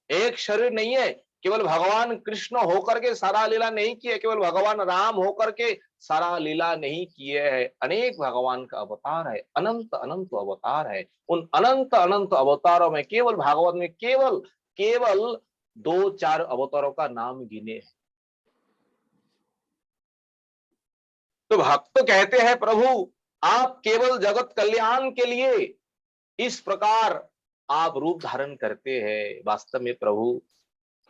एक शरीर नहीं है। केवल भगवान कृष्ण होकर के सारा लीला नहीं किए, केवल भगवान राम होकर के सारा लीला नहीं किए है। अनेक भगवान का अवतार है, अनंत अनंत अवतार है। उन अनंत अनंत अवतारों में केवल भागवत में केवल केवल 2-4 अवतारों का नाम गिने हैं। तो भक्त कहते हैं, प्रभु आप केवल जगत कल्याण के लिए इस प्रकार आप रूप धारण करते हैं। वास्तव में प्रभु,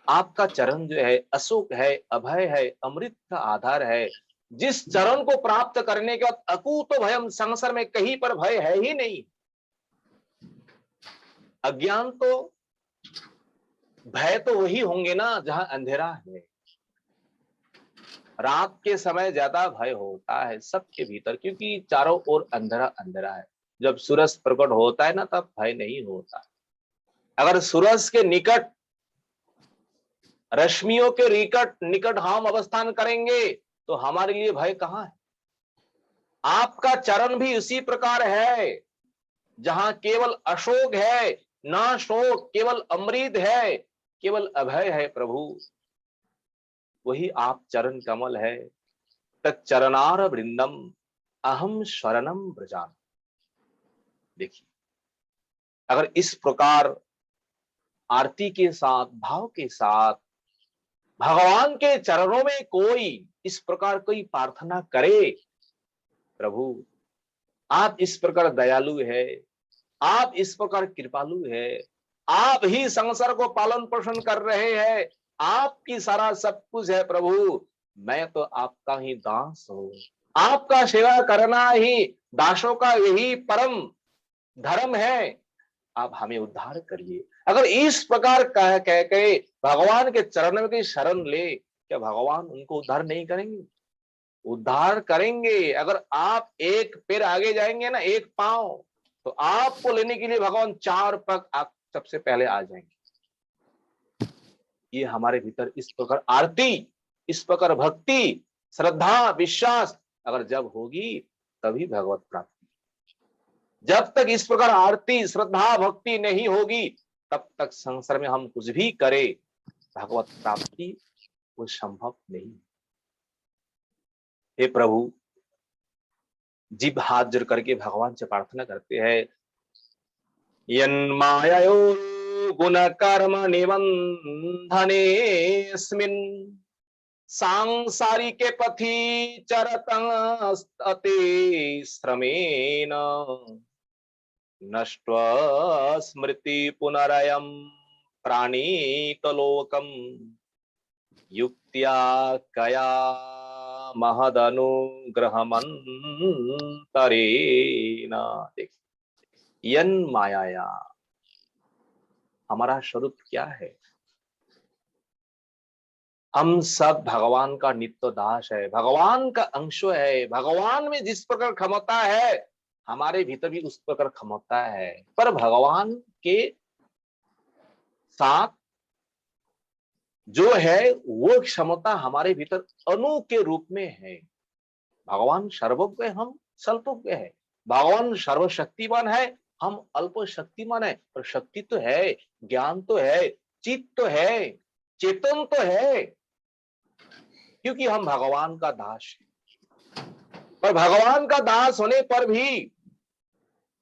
आपका चरण जो है अशोक है, अभय है, अमृत का आधार है। जिस चरण को प्राप्त करने के बाद अकूत भयम, संसार में कहीं पर भय है ही नहीं। अज्ञान तो, भय तो वही होंगे ना जहां अंधेरा है। रात के समय ज्यादा भय होता है सबके भीतर, क्योंकि चारों ओर अंधेरा अंधेरा है। जब सूरज प्रकट होता है ना, तब भय नहीं होता। अगर सूरज के निकट, रश्मियों के निकट हम अवस्थान करेंगे तो हमारे लिए भय कहां है। आपका चरण भी उसी प्रकार है, जहां केवल अशोक है, ना शोक, केवल अमृत है, केवल अभय है। प्रभु वही आप चरण कमल है। तच्चरणार वृंदम अहम शरणम व्रजामि। देखिए, अगर इस प्रकार आरती के साथ, भाव के साथ भगवान के चरणों में कोई इस प्रकार कोई प्रार्थना करे, प्रभु आप इस प्रकार दयालु है, आप इस प्रकार कृपालु है, आप ही संसार को पालन पोषण कर रहे हैं, आपकी सारा सब कुछ है। प्रभु मैं तो आपका ही दास हूं, आपका सेवा करना ही दासों का यही परम धर्म है। आप हमें उद्धार करिए। अगर इस प्रकार कह के भगवान के चरण में की शरण ले, क्या भगवान उनको उद्धार नहीं करेंगे? उद्धार करेंगे। अगर आप एक पैर आगे जाएंगे ना, एक पांव, तो आपको लेने के लिए भगवान 4 पग आप सबसे पहले आ जाएंगे। ये हमारे भीतर इस प्रकार आरती, इस प्रकार भक्ति, श्रद्धा, विश्वास अगर जब होगी तभी भगवत प्राप्ति। जब तक इस प्रकार आरती, श्रद्धा, भक्ति नहीं होगी, तब तक संसार में हम कुछ भी करें, भगवत प्राप्ति वो संभव नहीं। हे प्रभु, जीभ हाथ जोड़ करके भगवान से प्रार्थना करते हैं, यन्माययो गुणकर्म निबंधनेस्मिन् सांसारिके पथि चरतस्ते श्रमेण नष्ट्वा स्मृति पुनरयं प्राणीत लोकम युक्त्या कया महदनुग्रहमंतरेण। यन मायाया, हमारा स्वरूप क्या है? हम सब भगवान का नित्य दास है, भगवान का अंश है। भगवान में जिस प्रकार क्षमता है, हमारे भीतर भी उस प्रकार क्षमता है। पर भगवान के साथ जो है वो क्षमता हमारे भीतर अणु के रूप में है। भगवान सर्वज्ञ, हम स्वल्पज्ञ है। भगवान सर्वशक्तिमान है, हम अल्प शक्तिमान है। पर शक्ति तो है, ज्ञान तो है, चित्त तो है, चेतन तो है, क्योंकि हम भगवान का दास है। पर भगवान का दास होने पर भी,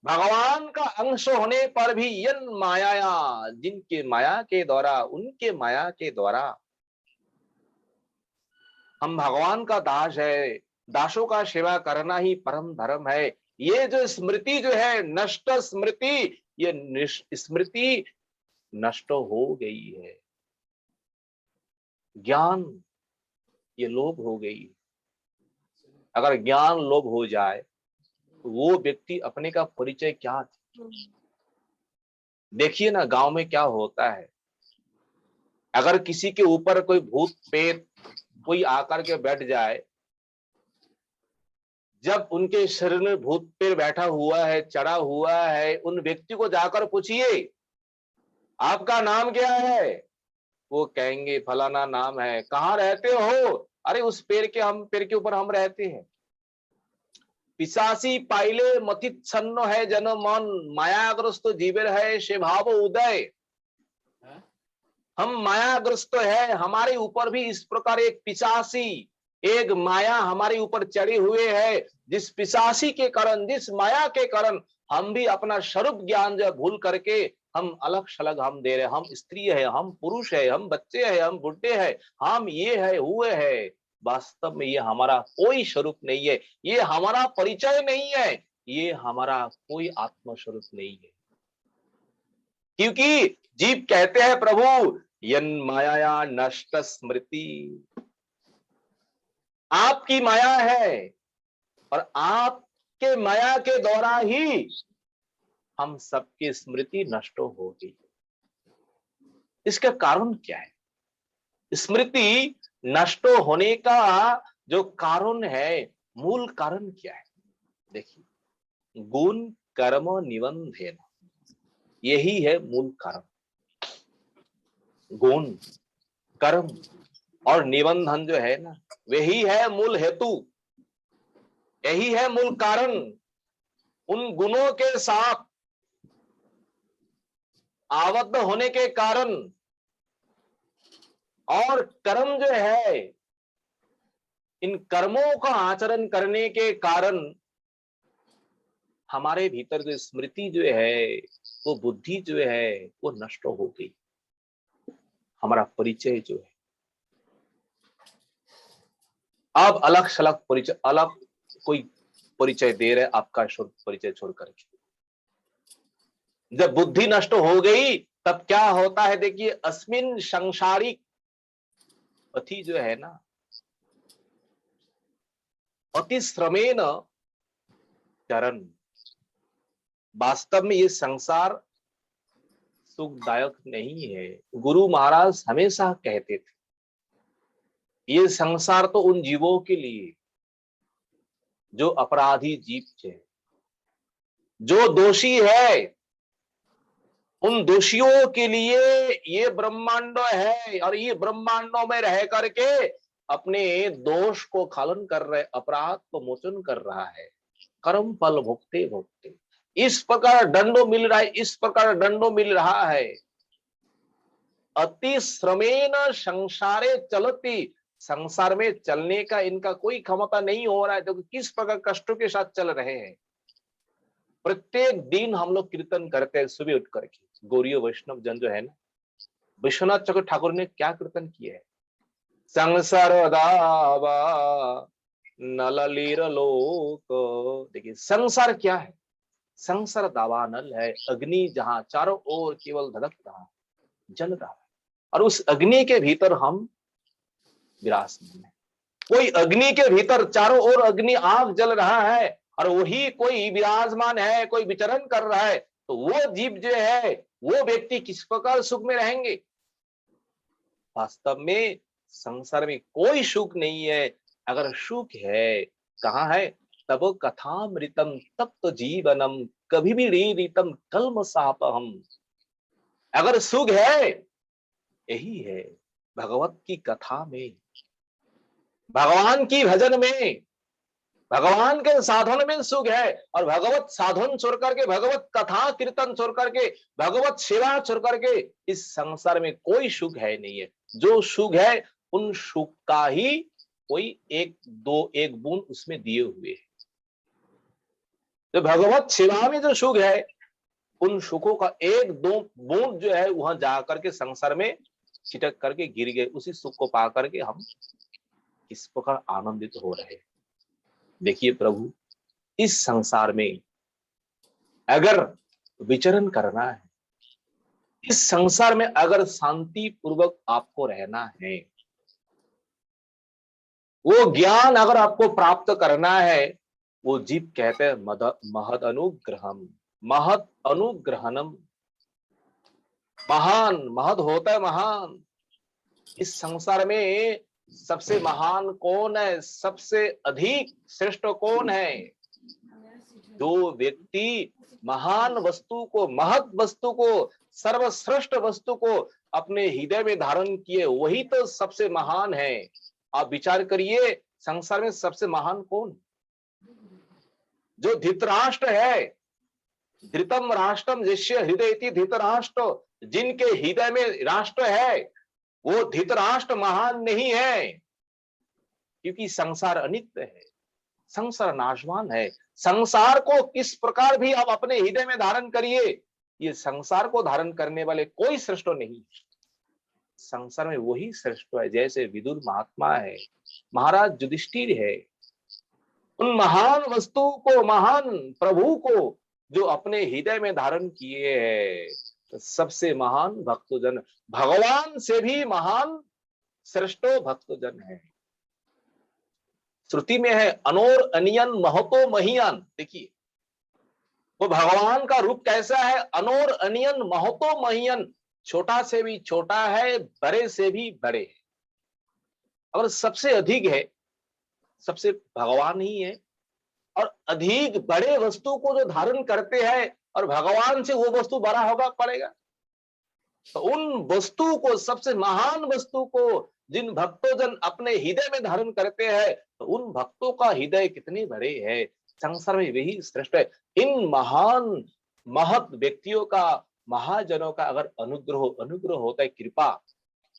भगवान का अंश होने पर भी यन मायाया, जिनके माया के द्वारा, उनके माया के द्वारा हम भगवान का दास है। दासों का सेवा करना ही परम धर्म है। ये जो स्मृति जो है, नष्ट स्मृति, ये स्मृति नष्ट हो गई है। ज्ञान ये लोभ हो गई। अगर ज्ञान लोभ हो जाए तो वो व्यक्ति अपने का परिचय क्या? देखिए ना, गांव में क्या होता है, अगर किसी के ऊपर कोई भूत प्रेत कोई आकर के बैठ जाए, जब उनके शरीर में भूत प्रेत बैठा हुआ है, चढ़ा हुआ है, उन व्यक्ति को जाकर पूछिए आपका नाम क्या है? वो कहेंगे फलाना नाम है। कहाँ रहते हो? अरे उस पेड़ के ऊपर हम रहते हैं। पिशासी पाइले मथित छन्न है जन मन, मायाग्रस्त जीवर है से भाव उदय। हम मायाग्रस्त है, हमारे ऊपर भी इस प्रकार एक पिशासी, एक माया हमारे ऊपर चढ़े हुए है। जिस पिशासी के कारण, जिस माया के कारण हम भी अपना स्वरूप ज्ञान जो भूल करके हम अलग शलग हम दे रहे। हम स्त्री है, हम पुरुष है, हम बच्चे है, हम बुढ़े है, हम ये है, हुए है। वास्तव में ये हमारा कोई स्वरूप नहीं है, ये हमारा परिचय नहीं है, ये हमारा कोई आत्म स्वरूप नहीं है। क्योंकि जीव कहते हैं प्रभु यन माया नष्ट स्मृति, आपकी माया है और आपके माया के द्वारा ही हम सबकी स्मृति नष्ट हो गई। इसका कारण क्या है? स्मृति नष्ट होने का जो कारण है, मूल कारण क्या है? देखिए, गुण कर्म निबंधन, यही है मूल कारण। गुण कर्म और निबंधन जो है ना, वही है मूल हेतु, यही है मूल कारण। उन गुणों के साथ आबद्ध होने के कारण और कर्म जो है, इन कर्मों का आचरण करने के कारण हमारे भीतर जो स्मृति जो है, वो बुद्धि जो है, वो नष्ट हो गई। हमारा परिचय जो है, अब अलग सलग परिचय, अलग कोई परिचय दे रहे आपका परिचय छोड़ करके। जब बुद्धि नष्ट हो गई तब क्या होता है? देखिए, अस्मिन संसारिक पथि जो है ना, अति श्रमेण चरण। वास्तव में ये संसार सुखदायक नहीं है। गुरु महाराज हमेशा कहते थे, ये संसार तो उन जीवों के लिए जो अपराधी जीव है, जो दोषी है, उन दोषियों के लिए ये ब्रह्मांड है। और ये ब्रह्मांडों में रह करके अपने दोष को खालन कर रहे, अपराध को मोचन कर रहा है। कर्म फल भोगते भोगते इस प्रकार दंडो मिल रहा है, इस प्रकार दंडो मिल रहा है। अति श्रमेण संसारे चलती, संसार में चलने का इनका कोई क्षमता नहीं हो रहा है। तो किस प्रकार कष्टों के साथ चल रहे हैं। प्रत्येक दिन हम लोग कीर्तन करते हैं सुबह उठ करके। गौरीय वैष्णव जन जो है ना, विश्वनाथ चक्र ठाकुर ने क्या कीर्तन किया है, संसार दावा नललीर लोक। देखिए संसार क्या है, संसार दावानल है, अग्नि जहां चारों ओर केवल धधक रहा, जल रहा है, और उस अग्नि के भीतर हम विराजमान है। कोई अग्नि के भीतर चारों ओर अग्नि आग जल रहा है और वही कोई विराजमान है, कोई विचरण कर रहा है, तो वो जीव जो है, वो व्यक्ति किस प्रकार सुख में रहेंगे। वास्तव में संसार में कोई सुख नहीं है। अगर सुख है, कहाँ है, तब कथामृतम तप्त जीवनम कभी भी रीतम कल्मषापहम। अगर सुख है, यही है भगवत की कथा में, भगवान की भजन में, भगवान के साधन में सुख है। और भगवत साधन छोड़ करके, भगवत कथा कीर्तन छोड़ करके, भगवत सेवा छोड़ करके इस संसार में कोई सुख है नहीं है। जो सुख है उन सुख का ही कोई एक बूंद उसमें दिए हुए है। तो भगवत सेवा में जो सुख है, उन सुखों का एक दो बूंद जो है वहां जा करके संसार में छिटक करके गिर गए। उसी सुख को पा करके हम इस प्रकार आनंदित हो रहे हैं। देखिए प्रभु, इस संसार में अगर विचरण करना है, इस संसार में अगर शांति पूर्वक आपको रहना है, वो ज्ञान अगर आपको प्राप्त करना है, वो जीव कहते हैं महद अनुग्रहम, महद अनुग्रहणम। महान, महद होता है महान। इस संसार में सबसे महान कौन है, सबसे अधिक श्रेष्ठ कौन है? जो व्यक्ति महान वस्तु को, महत वस्तु को, सर्वश्रेष्ठ वस्तु को अपने हृदय में धारण किए, वही तो सबसे महान है। आप विचार करिए, संसार में सबसे महान कौन? जो धृतराष्ट्र है, धृतम राष्ट्रम जिष्य हृदय धृतराष्ट्र, जिनके हृदय में राष्ट्र है, वो धृतराष्ट्र महान नहीं है। क्योंकि संसार अनित्य है, संसार नाशवान है। संसार को किस प्रकार भी आप अपने हृदय में धारण करिए, ये संसार को धारण करने वाले कोई श्रेष्ठ नहीं। संसार में वही श्रेष्ठ है। जैसे विदुर महात्मा है, महाराज युधिष्ठिर है, उन महान वस्तु को, महान प्रभु को जो अपने हृदय में धारण किए है, तो सबसे महान भक्तजन, भगवान से भी महान श्रेष्ठो भक्तजन है। श्रुति में है अनोर अनियन महतो महियान। देखिए वो भगवान का रूप कैसा है, अनोर अनियन महतो महियन, छोटा से भी छोटा है, बड़े से भी बड़े है। अगर सबसे अधिक है, सबसे भगवान ही है। और अधिक बड़े वस्तु को जो धारण करते हैं, और भगवान से वो वस्तु बड़ा होगा पड़ेगा। तो उन वस्तु को, सबसे महान वस्तु को जिन भक्तों अपने हृदय में धारण करते हैं, तो उन भक्तों का हृदय कितने बड़े है। संसार में वही श्रेष्ठ है। इन महान महत व्यक्तियों का, महाजनों का अगर अनुग्रह होता है, कृपा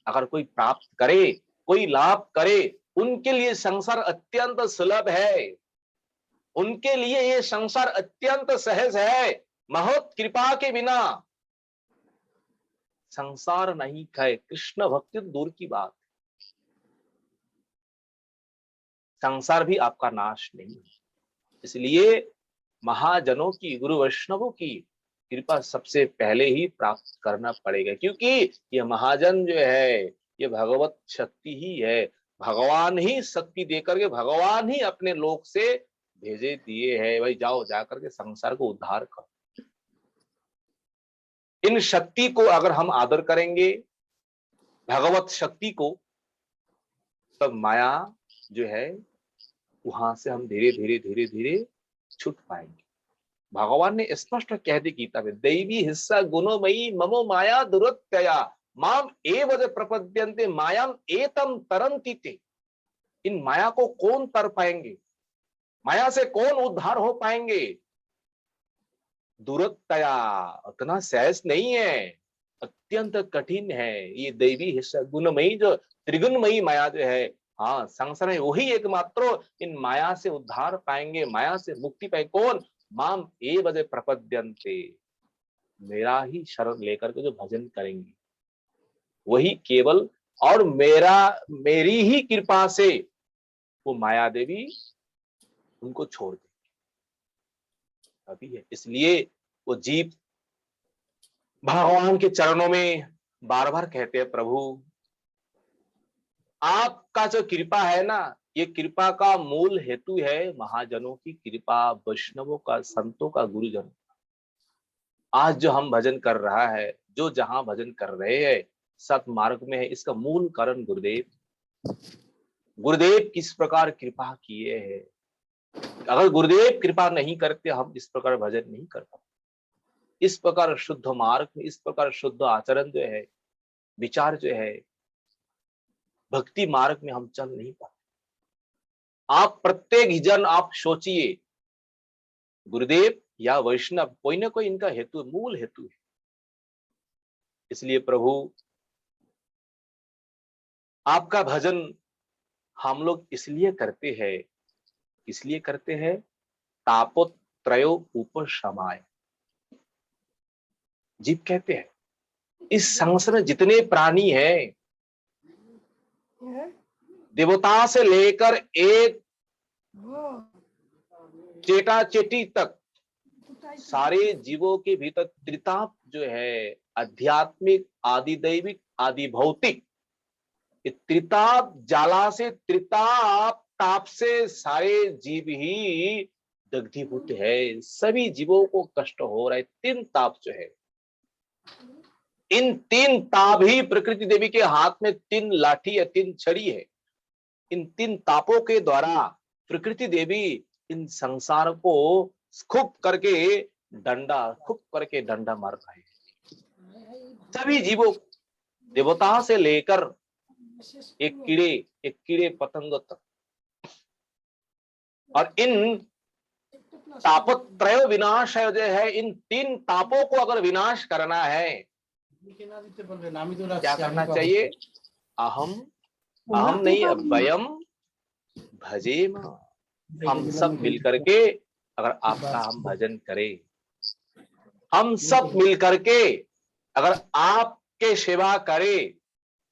अगर कोई प्राप्त करे, कोई लाभ करे, उनके लिए संसार अत्यंत सुलभ है, उनके लिए ये संसार अत्यंत सहज है। महत कृपा के बिना संसार नहीं खाए। कृष्ण भक्ति तो दूर की बात, संसार भी आपका नाश नहीं है। इसलिए महाजनों की, गुरु वैष्णवों की कृपा सबसे पहले ही प्राप्त करना पड़ेगा। क्योंकि ये महाजन जो है, ये भगवत शक्ति ही है। भगवान ही शक्ति देकर के, भगवान ही अपने लोक से भेजे दिए हैं। भाई जाओ, जाकर के संसार को उद्धार करो। इन शक्ति को अगर हम आदर करेंगे, भगवत शक्ति को, तब माया जो है वहां से हम धीरे धीरे धीरे धीरे छूट पाएंगे। भगवान ने स्पष्ट कह दी गीता में, दैवी हिस्सा गुणोमयी ममो माया दुरत्यया माम एवज प्रपद्यन्ते मायाम एतम तरन्ति ते। इन माया को कौन तर पाएंगे, माया से कौन उद्धार हो पाएंगे? दुरत्यया, उतना सहज नहीं है, अत्यंत कठिन है। ये दैवी हिस्सा गुणमयी, जो त्रिगुणमयी माया जो है, हाँ, संसार में वही एकमात्र इन माया से उद्धार पाएंगे, माया से मुक्ति पाएंगे। कौन? माम ए बजे प्रपद्यन्ते, मेरा ही शरण लेकर के जो भजन करेंगे वही केवल, और मेरी ही कृपा से वो माया देवी उनको छोड़ दे अभी है। इसलिए वो जीव भगवान के चरणों में बार बार कहते हैं, प्रभु आपका जो कृपा है ना, ये कृपा का मूल हेतु है महाजनों की कृपा, वैष्णवों का, संतों का, गुरुजनों। आज जो हम भजन कर रहा है, जो जहां भजन कर रहे हैं सत मार्ग में है, इसका मूल कारण गुरुदेव किस प्रकार कृपा किए हैं। अगर गुरुदेव कृपा नहीं करते हम इस प्रकार भजन नहीं कर पाते। इस प्रकार शुद्ध मार्ग में, इस प्रकार शुद्ध आचरण जो है, विचार जो है, भक्ति मार्ग में हम चल नहीं पाते। आप प्रत्येक जन आप सोचिए, गुरुदेव या वैष्णव कोई ना कोई इनका हेतु, मूल हेतु है। इसलिए प्रभु आपका भजन हम लोग इसलिए करते हैं तापोत्रयो उपशमाय। जीव कहते हैं इस संसार में जितने प्राणी हैं, देवता से लेकर एक चेटा चेटी तक, सारे जीवों के भीतर त्रिताप जो है, आध्यात्मिक, आदि दैविक, आदि भौतिक, त्रिताप ज्वाला से, त्रिताप ताप से सारे जीव ही दग्धीभूत है। सभी जीवों को कष्ट हो रहा है। तीन ताप जो है, इन तीन ताप ही प्रकृति देवी के हाथ में तीन लाठी या तीन छड़ी है। इन तीन तापों के द्वारा प्रकृति देवी इन संसार को खूब करके डंडा मार रहे हैं। सभी जीवों, देवता से लेकर एक कीड़े पतंग तक। और इन तापत्रय विनाश है जो है, इन तीन तापों को अगर विनाश करना है क्या करना चाहिए? अहम नहीं, वयम भजेम। हम सब मिलकर के अगर आपका हम भजन करें, हम सब मिलकर के अगर आपके सेवा करें,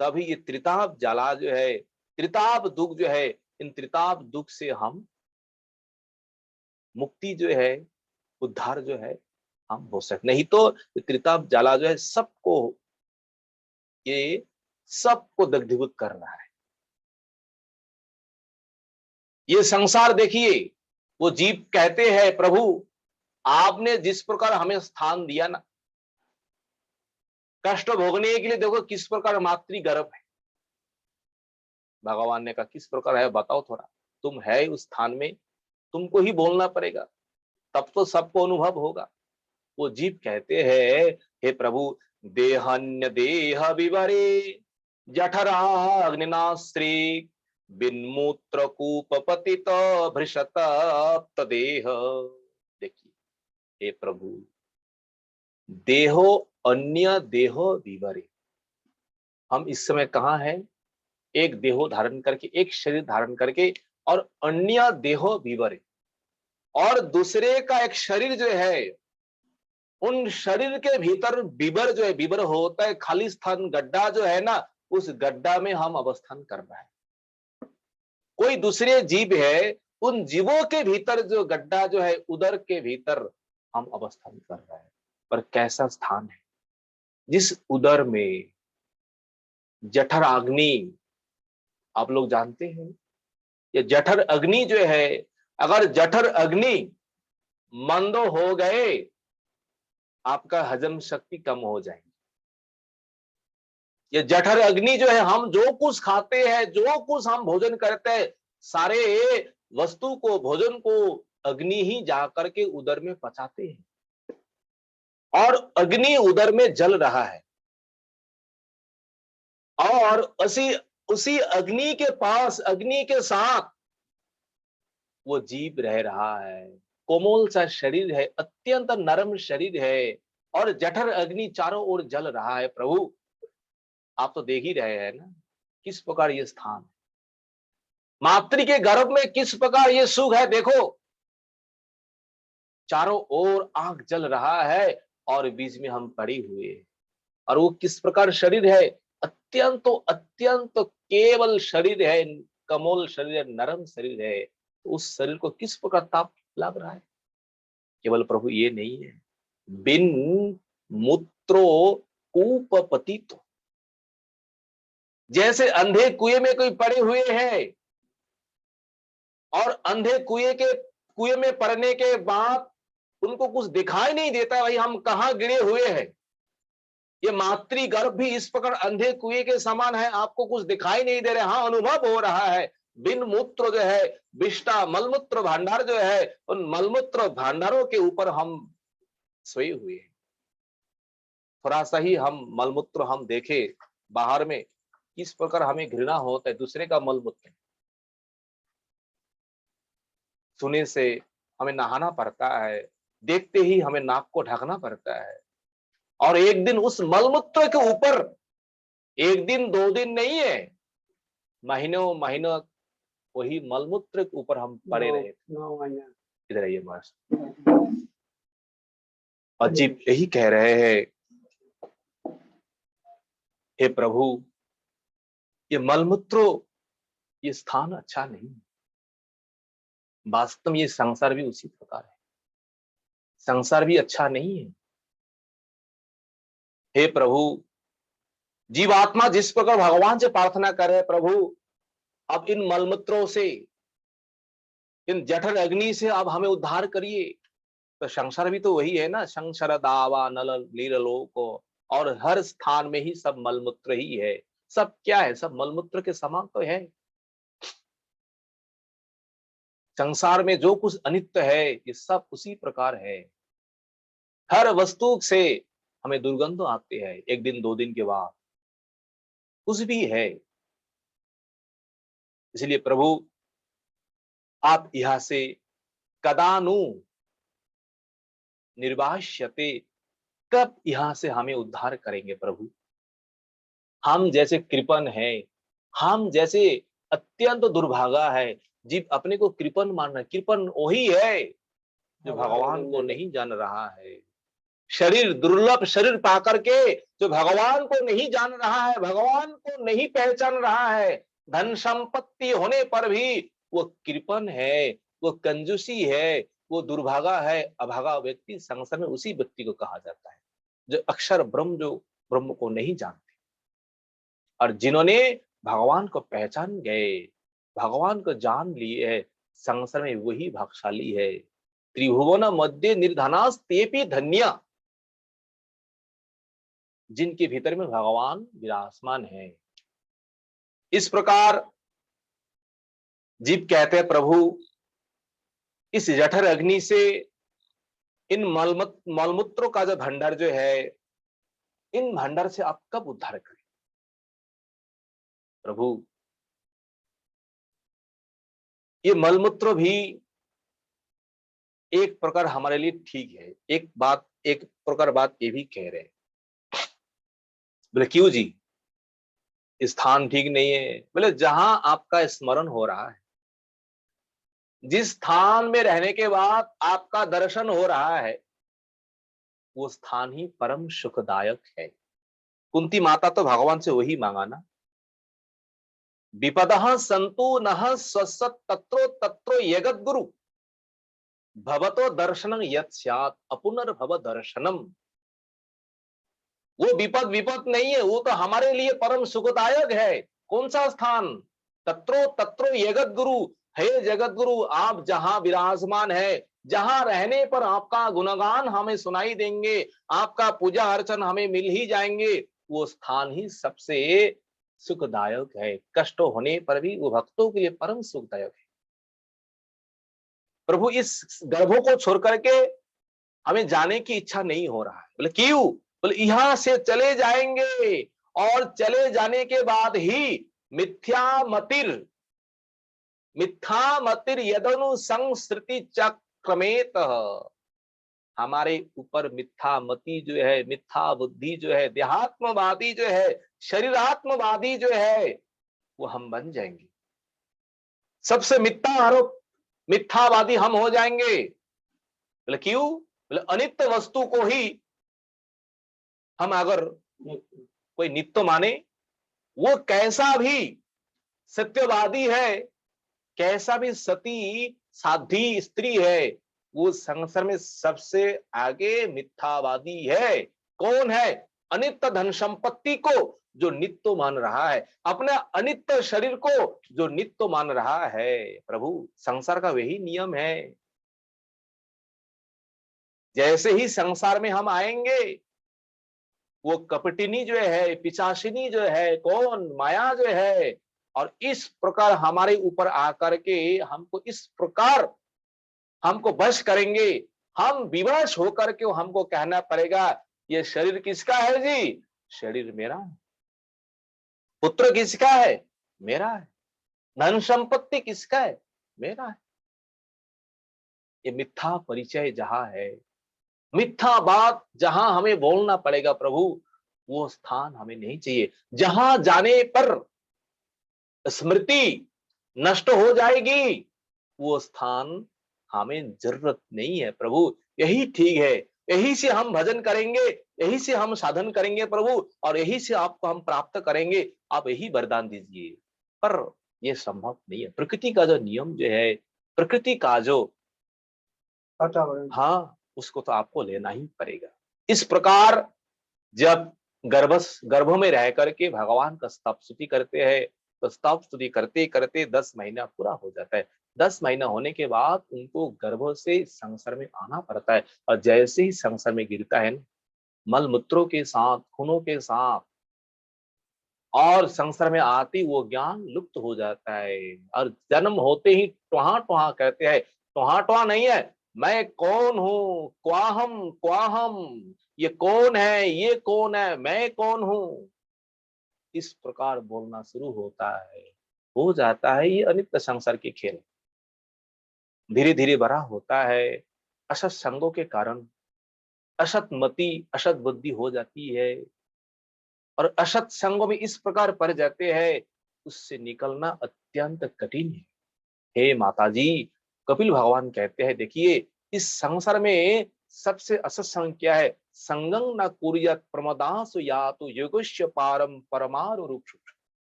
तभी ये त्रिताप ज्वाला जो है, त्रिताप दुख जो है, इन त्रिताप दुख से हम मुक्ति जो है, उद्धार जो है हम हो सकते। नहीं तो त्रिताप ज्वाला जो है सबको दग्धीभूत कर रहा है। ये संसार देखिए, वो जीव कहते हैं प्रभु आपने जिस प्रकार हमें स्थान दिया ना, कष्ट भोगने के लिए, देखो किस प्रकार मातृ गर्भ है। भगवान ने कहा किस प्रकार है बताओ थोड़ा, तुम है उस स्थान में, तुमको ही बोलना पड़ेगा, तब तो सबको अनुभव होगा। वो जीव कहते हैं हे प्रभु, देहन्य देह विवरे जठराग्निनास्त्री बिन्मूत्र कूप पतित भृषत देह। देखिए हे प्रभु, देहो अन्य देहो विवरे, हम इस समय कहाँ हैं? एक देहो धारण करके, एक शरीर धारण करके, और अन्य देहो विवरे, और दूसरे का एक शरीर जो है, उन शरीर के भीतर विवर जो है, विवर होता है खाली स्थान, गड्ढा जो है ना, उस गड्ढा में हम अवस्थान कर रहे हैं। कोई दूसरे जीव है, उन जीवों के भीतर जो गड्ढा जो है, उदर के भीतर हम अवस्थान कर रहे हैं। पर कैसा स्थान है जिस उदर में जठर अग्नि, आप लोग जानते हैं ये जठर अग्नि जो है, अगर जठर अग्नि मंद हो गए, आपका हजम शक्ति कम हो जाएगी। ये जठर अग्नि जो है, हम जो कुछ खाते हैं, जो कुछ हम भोजन करते हैं, सारे वस्तु को, भोजन को अग्नि ही जाकर के उदर में पचाते हैं, और अग्नि उदर में जल रहा है, और उसी अग्नि के पास, अग्नि के साथ वो जीव रह रहा है। कोमल सा शरीर है, अत्यंत नरम शरीर है, और जठर अग्नि चारों ओर जल रहा है। प्रभु आप तो देख ही रहे हैं ना किस प्रकार ये स्थान, मातृ के गर्भ में किस प्रकार ये सुख है। देखो चारों ओर आग जल रहा है और बीच में हम पड़े हुए हैं। और वो किस प्रकार शरीर है, अत्यंत केवल शरीर है, कमोल शरीर है, नरम शरीर है। तो उस शरीर को किस प्रकार ताप लग रहा है। केवल प्रभु ये नहीं है, बिन मूत्रो कूप पतित, जैसे अंधे कुएं में कोई पड़े हुए हैं और अंधे कुएं में पड़ने के बाद उनको कुछ दिखाई नहीं देता भाई हम कहां गिरे हुए हैं। ये मातृगर्भ भी इस प्रकार अंधे कुएं के समान है, आपको कुछ दिखाई नहीं दे रहा, हाँ अनुभव हो रहा है। बिन मूत्र जो है, विष्टा मलमूत्र भांडार जो है, उन मलमूत्र भांडारों के ऊपर हम सोए हुए हैं। थोड़ा सा ही हम मलमूत्र हम देखे बाहर में, किस प्रकार हमें घृणा होता है दूसरे का मलमूत्र सुने से हमें नहाना पड़ता है, देखते ही हमें नाक को ढकना पड़ता है। और एक दिन उस मलमूत्र के ऊपर, एक दिन दो दिन नहीं है, महीनों महीनों वही मलमूत्र के ऊपर हम पड़े रहे। इधर आइए मास्टर। अजीब यही कह रहे हैं, हे प्रभु ये मलमूत्र ये स्थान अच्छा नहीं। वास्तव में ये संसार भी उसी प्रकार है, संसार भी अच्छा नहीं है। हे प्रभु, जीवात्मा जिस प्रकार भगवान से प्रार्थना करे, प्रभु अब इन मलमूत्रों से, इन जठर अग्नि से अब हमें उद्धार करिए। तो संसार भी तो वही है ना, संसार दावा नल लीलोको, और हर स्थान में ही सब मलमूत्र ही है। सब क्या है, सब मलमूत्र के समान तो है। संसार में जो कुछ अनित्य है ये सब उसी प्रकार है। हर वस्तु से हमें दुर्गंध आती है, एक दिन दो दिन के बाद कुछ भी है। इसलिए प्रभु आप यहां से कदानु निर्वाश्यते, कब यहां से हमें उद्धार करेंगे प्रभु। हम जैसे कृपण है, हम जैसे अत्यंत दुर्भागा है, जीव अपने को कृपण मानना। कृपण वही है जो भगवान को नहीं जान रहा है। शरीर दुर्लभ शरीर पा करके जो भगवान को नहीं जान रहा है, भगवान को नहीं पहचान रहा है, धन संपत्ति होने पर भी वो कृपण है, वो कंजूसी है, वो दुर्भागा है, अभागा व्यक्ति संसार में उसी व्यक्ति को कहा जाता है जो अक्षर ब्रह्म, जो ब्रह्म को नहीं जानते। और जिन्होंने भगवान को पहचान गए, भगवान को जान लिए है, संसार में वही भाग्यशाली है। त्रिभुवन मध्य निर्धनास तेपि धन्य, जिनके भीतर में भगवान विराजमान है। इस प्रकार जीव कहते हैं प्रभु इस जठर अग्नि से, इन मलमूत्रों का जो भंडार जो है, इन भंडार से आप कब उद्धार करें प्रभु। ये मलमूत्र भी एक प्रकार हमारे लिए ठीक है। एक प्रकार बात ये भी कह रहे हैं, बोले क्यों जी, स्थान ठीक नहीं है। बोले जहां आपका स्मरण हो रहा है, जिस स्थान में रहने के बाद आपका दर्शन हो रहा है, वो स्थान ही परम सुखदायक है। कुंती माता तो भगवान से वही मांगा ना, विपदः संतु नः स्वसत तत्रो तत्रो यगत गुरु भवतो दर्शनं यत् स्यात् अपुनर्भव दर्शनम। वो विपद नहीं है, वो तो हमारे लिए परम सुखदायक है। कौन सा स्थान, तत्रो तत्रो यगत गुरु, हे जगत गुरु आप जहां विराजमान है, जहां रहने पर आपका गुणगान हमें सुनाई देंगे, आपका पूजा अर्चन हमें मिल ही जाएंगे, वो स्थान ही सबसे सुखदायक है। कष्ट होने पर भी वो भक्तों के लिए परम सुखदायक है। प्रभु इस गर्भों को छोड़ करके हमें जाने की इच्छा नहीं हो रहा है। बोले क्यों, बोले यहां से चले जाएंगे और चले जाने के बाद ही मिथ्या मतिर यदनु संस्कृति चक्रमेत, हमारे ऊपर मिथ्या मति जो है, मिथ्या बुद्धि जो है, देहात्मवादी जो है, शरीरात्मवादी जो है, वो हम बन जाएंगे। सबसे मिथ्यावादी हम हो जाएंगे। बोले क्यों? बोले अनित्य वस्तु को ही हम अगर कोई नित्य माने, वो कैसा भी सत्यवादी है, कैसा भी सती साध्वी स्त्री है, वो संसार में सबसे आगे मिथ्यावादी है। कौन है? अनित्य धन संपत्ति को जो नित्य मान रहा है, अपने अनित्य शरीर को जो नित्य मान रहा है। प्रभु, संसार का वही नियम है। जैसे ही संसार में हम आएंगे, वो कपटिनी जो है, पिशाचिनी जो है, कौन? माया जो है, और इस प्रकार हमारे ऊपर आकर के हमको इस प्रकार हमको वश करेंगे। हम विवश होकर के हमको कहना पड़ेगा, ये शरीर किसका है जी? शरीर मेरा है। पुत्र किसका है? मेरा है। धन संपत्ति किसका है? मेरा है। ये मिथ्या परिचय जहां है, मिथ्या बात जहां हमें बोलना पड़ेगा प्रभु, वो स्थान हमें नहीं चाहिए। जहां जाने पर स्मृति नष्ट हो जाएगी, वो स्थान हमें जरूरत नहीं है प्रभु। यही ठीक है, यही से हम भजन करेंगे, यही से हम साधन करेंगे प्रभु, और यही से आपको हम प्राप्त करेंगे। आप यही वरदान दीजिए। पर यह संभव नहीं है। प्रकृति का जो नियम जो है, प्रकृति का जो हाँ, उसको तो आपको लेना ही पड़ेगा। इस प्रकार जब गर्भ में रह करके भगवान का स्तव स्तुति करते हैं, तो स्तव स्तुति करते करते 10 महीना पूरा हो जाता है। 10 महीना होने के बाद उनको गर्भ से संसार में आना पड़ता है, और जैसे ही संसार में गिरता है, मल मूत्रों के साथ, खूनों के साथ, और संसार में आते वो ज्ञान लुप्त हो जाता है। और जन्म होते ही टुहा टुहा कहते हैं। टुहा टुहा नहीं है, मैं कौन हूं, क्वाहम क्वाहम, ये कौन है, ये कौन है, मैं कौन हूं, इस प्रकार बोलना शुरू होता है। हो जाता है ये अनित्य संसार के खेल। धीरे धीरे बड़ा होता है। असत संगों के कारण असत मति, असत बुद्धि हो जाती है, और असत संगों में इस प्रकार पड़ जाते हैं, उससे निकलना अत्यंत कठिन है। हे माता जी, कपिल भगवान कहते हैं, देखिए इस संसार में सबसे असत संग क्या है? संगं न कुर्यात् प्रमदासु यातु योगस्य पारम परमारु रूप।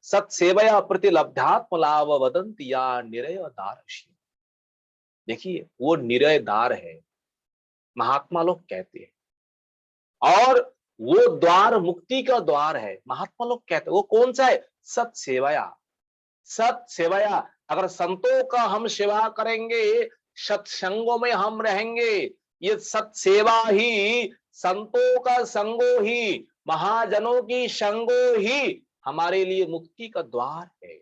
सत सेवया प्रतिलब्धात्म लाभ वदंती या निरय दारशी। देखिए वो निरय दार है, महात्मा लोग कहते हैं, और वो द्वार मुक्ति का द्वार है, महात्मा लोग कहते हैं। वो कौन सा है? सत सेवया। सत सेवया, अगर संतों का हम सेवा करेंगे, सत्संगों में हम रहेंगे, ये सत सेवा ही, संतों का संगो ही, महाजनों की संगो ही हमारे लिए मुक्ति का द्वार है।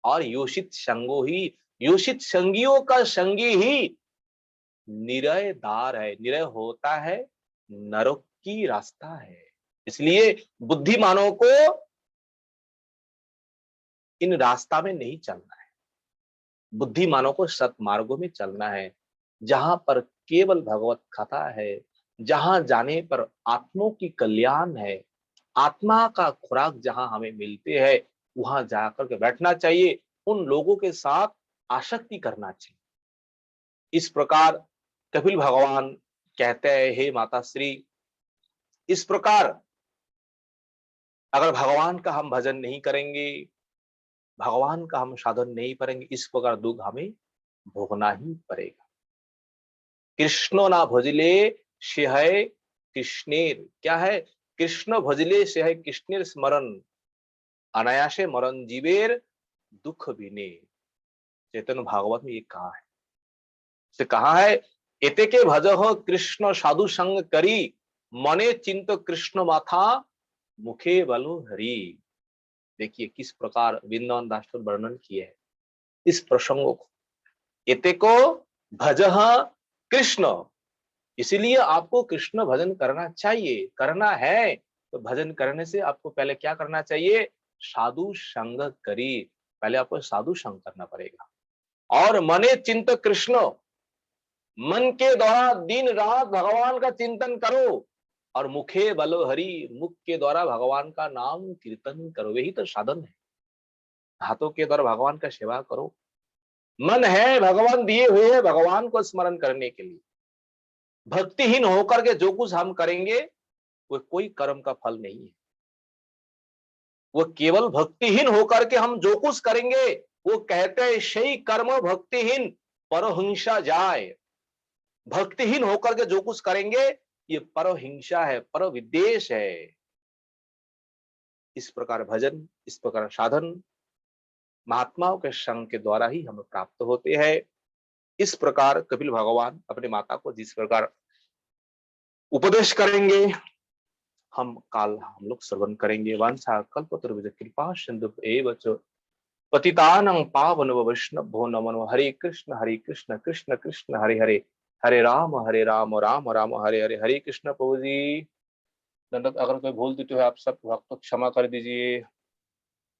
और योषित संगो ही, योषित संगियों का संगी ही निरय दार है। निरय होता है नरक की रास्ता है। इसलिए बुद्धिमानों को इन रास्ता में नहीं चलना है, बुद्धिमानों को सतमार्गों में चलना है, जहां पर केवल भगवत कथा है, जहां जाने पर आत्मों की कल्याण है, आत्मा का खुराक जहां हमें मिलते हैं, वहां जाकर के बैठना चाहिए, उन लोगों के साथ आसक्ति करना चाहिए। इस प्रकार कपिल भगवान कहते हैं, हे माता श्री, इस प्रकार अगर भगवान का हम भजन नहीं करेंगे, भगवान का हम साधन नहीं करेंगे, इस प्रकार दुख हमें भोगना ही पड़ेगा। कृष्णो ना भजले से है कृष्णेर, क्या है? कृष्ण भजले से है कृष्णेर स्मरण, अनायासे मरण जीवेर दुख बिने। चैतन्य भागवत में ये कहा है, से कहा है, एते के भजह कृष्ण साधु संग करी, मने चिंत कृष्ण माथा मुखे बलो हरि। देखिए किस प्रकार वृंदावन दास वर्णन किए है इस प्रसंगों को। एते को भजह कृष्ण, इसीलिए आपको कृष्ण भजन करना चाहिए, करना है तो भजन करने से आपको पहले क्या करना चाहिए? साधु संग करी, पहले आपको साधु संग करना पड़ेगा। और मने चिंत कृष्ण, मन के द्वारा दिन रात भगवान का चिंतन करो, और मुखे बलो हरि, मुख के द्वारा भगवान का नाम कीर्तन करो, यही तो साधन है। हाथों के द्वारा भगवान का सेवा करो, मन है भगवान दिए हुए है भगवान को स्मरण करने के लिए। भक्तिहीन होकर के जो कुछ हम करेंगे वो कोई कर्म का फल नहीं है। वो केवल भक्तिहीन होकर के हम जो कुछ करेंगे, वो कहते हैं सही कर्म भक्तिहीन परहिंसा जाए। भक्तिहीन होकर के जो कुछ करेंगे ये परहिंसा है, पर विद्वेष है। इस प्रकार भजन, इस प्रकार साधन महात्माओं के संग के द्वारा ही हमें प्राप्त होते हैं। इस प्रकार कपिल भगवान अपने माता को जिस प्रकार उपदेश करेंगे हम लोग श्रवण करेंगे। वांछा कल्पतरुभ्यश्च कृपा सिंधु एव च पतितानां पावनव वैष्णवो नमो नमः। हरे कृष्ण कृष्ण कृष्ण हरे हरे, हरे राम राम राम हरे हरे। हरे कृष्ण प्रभु जी। दंडवत। अगर कोई भूल त्रुटि है आप सब भक्त क्षमा कर दीजिए।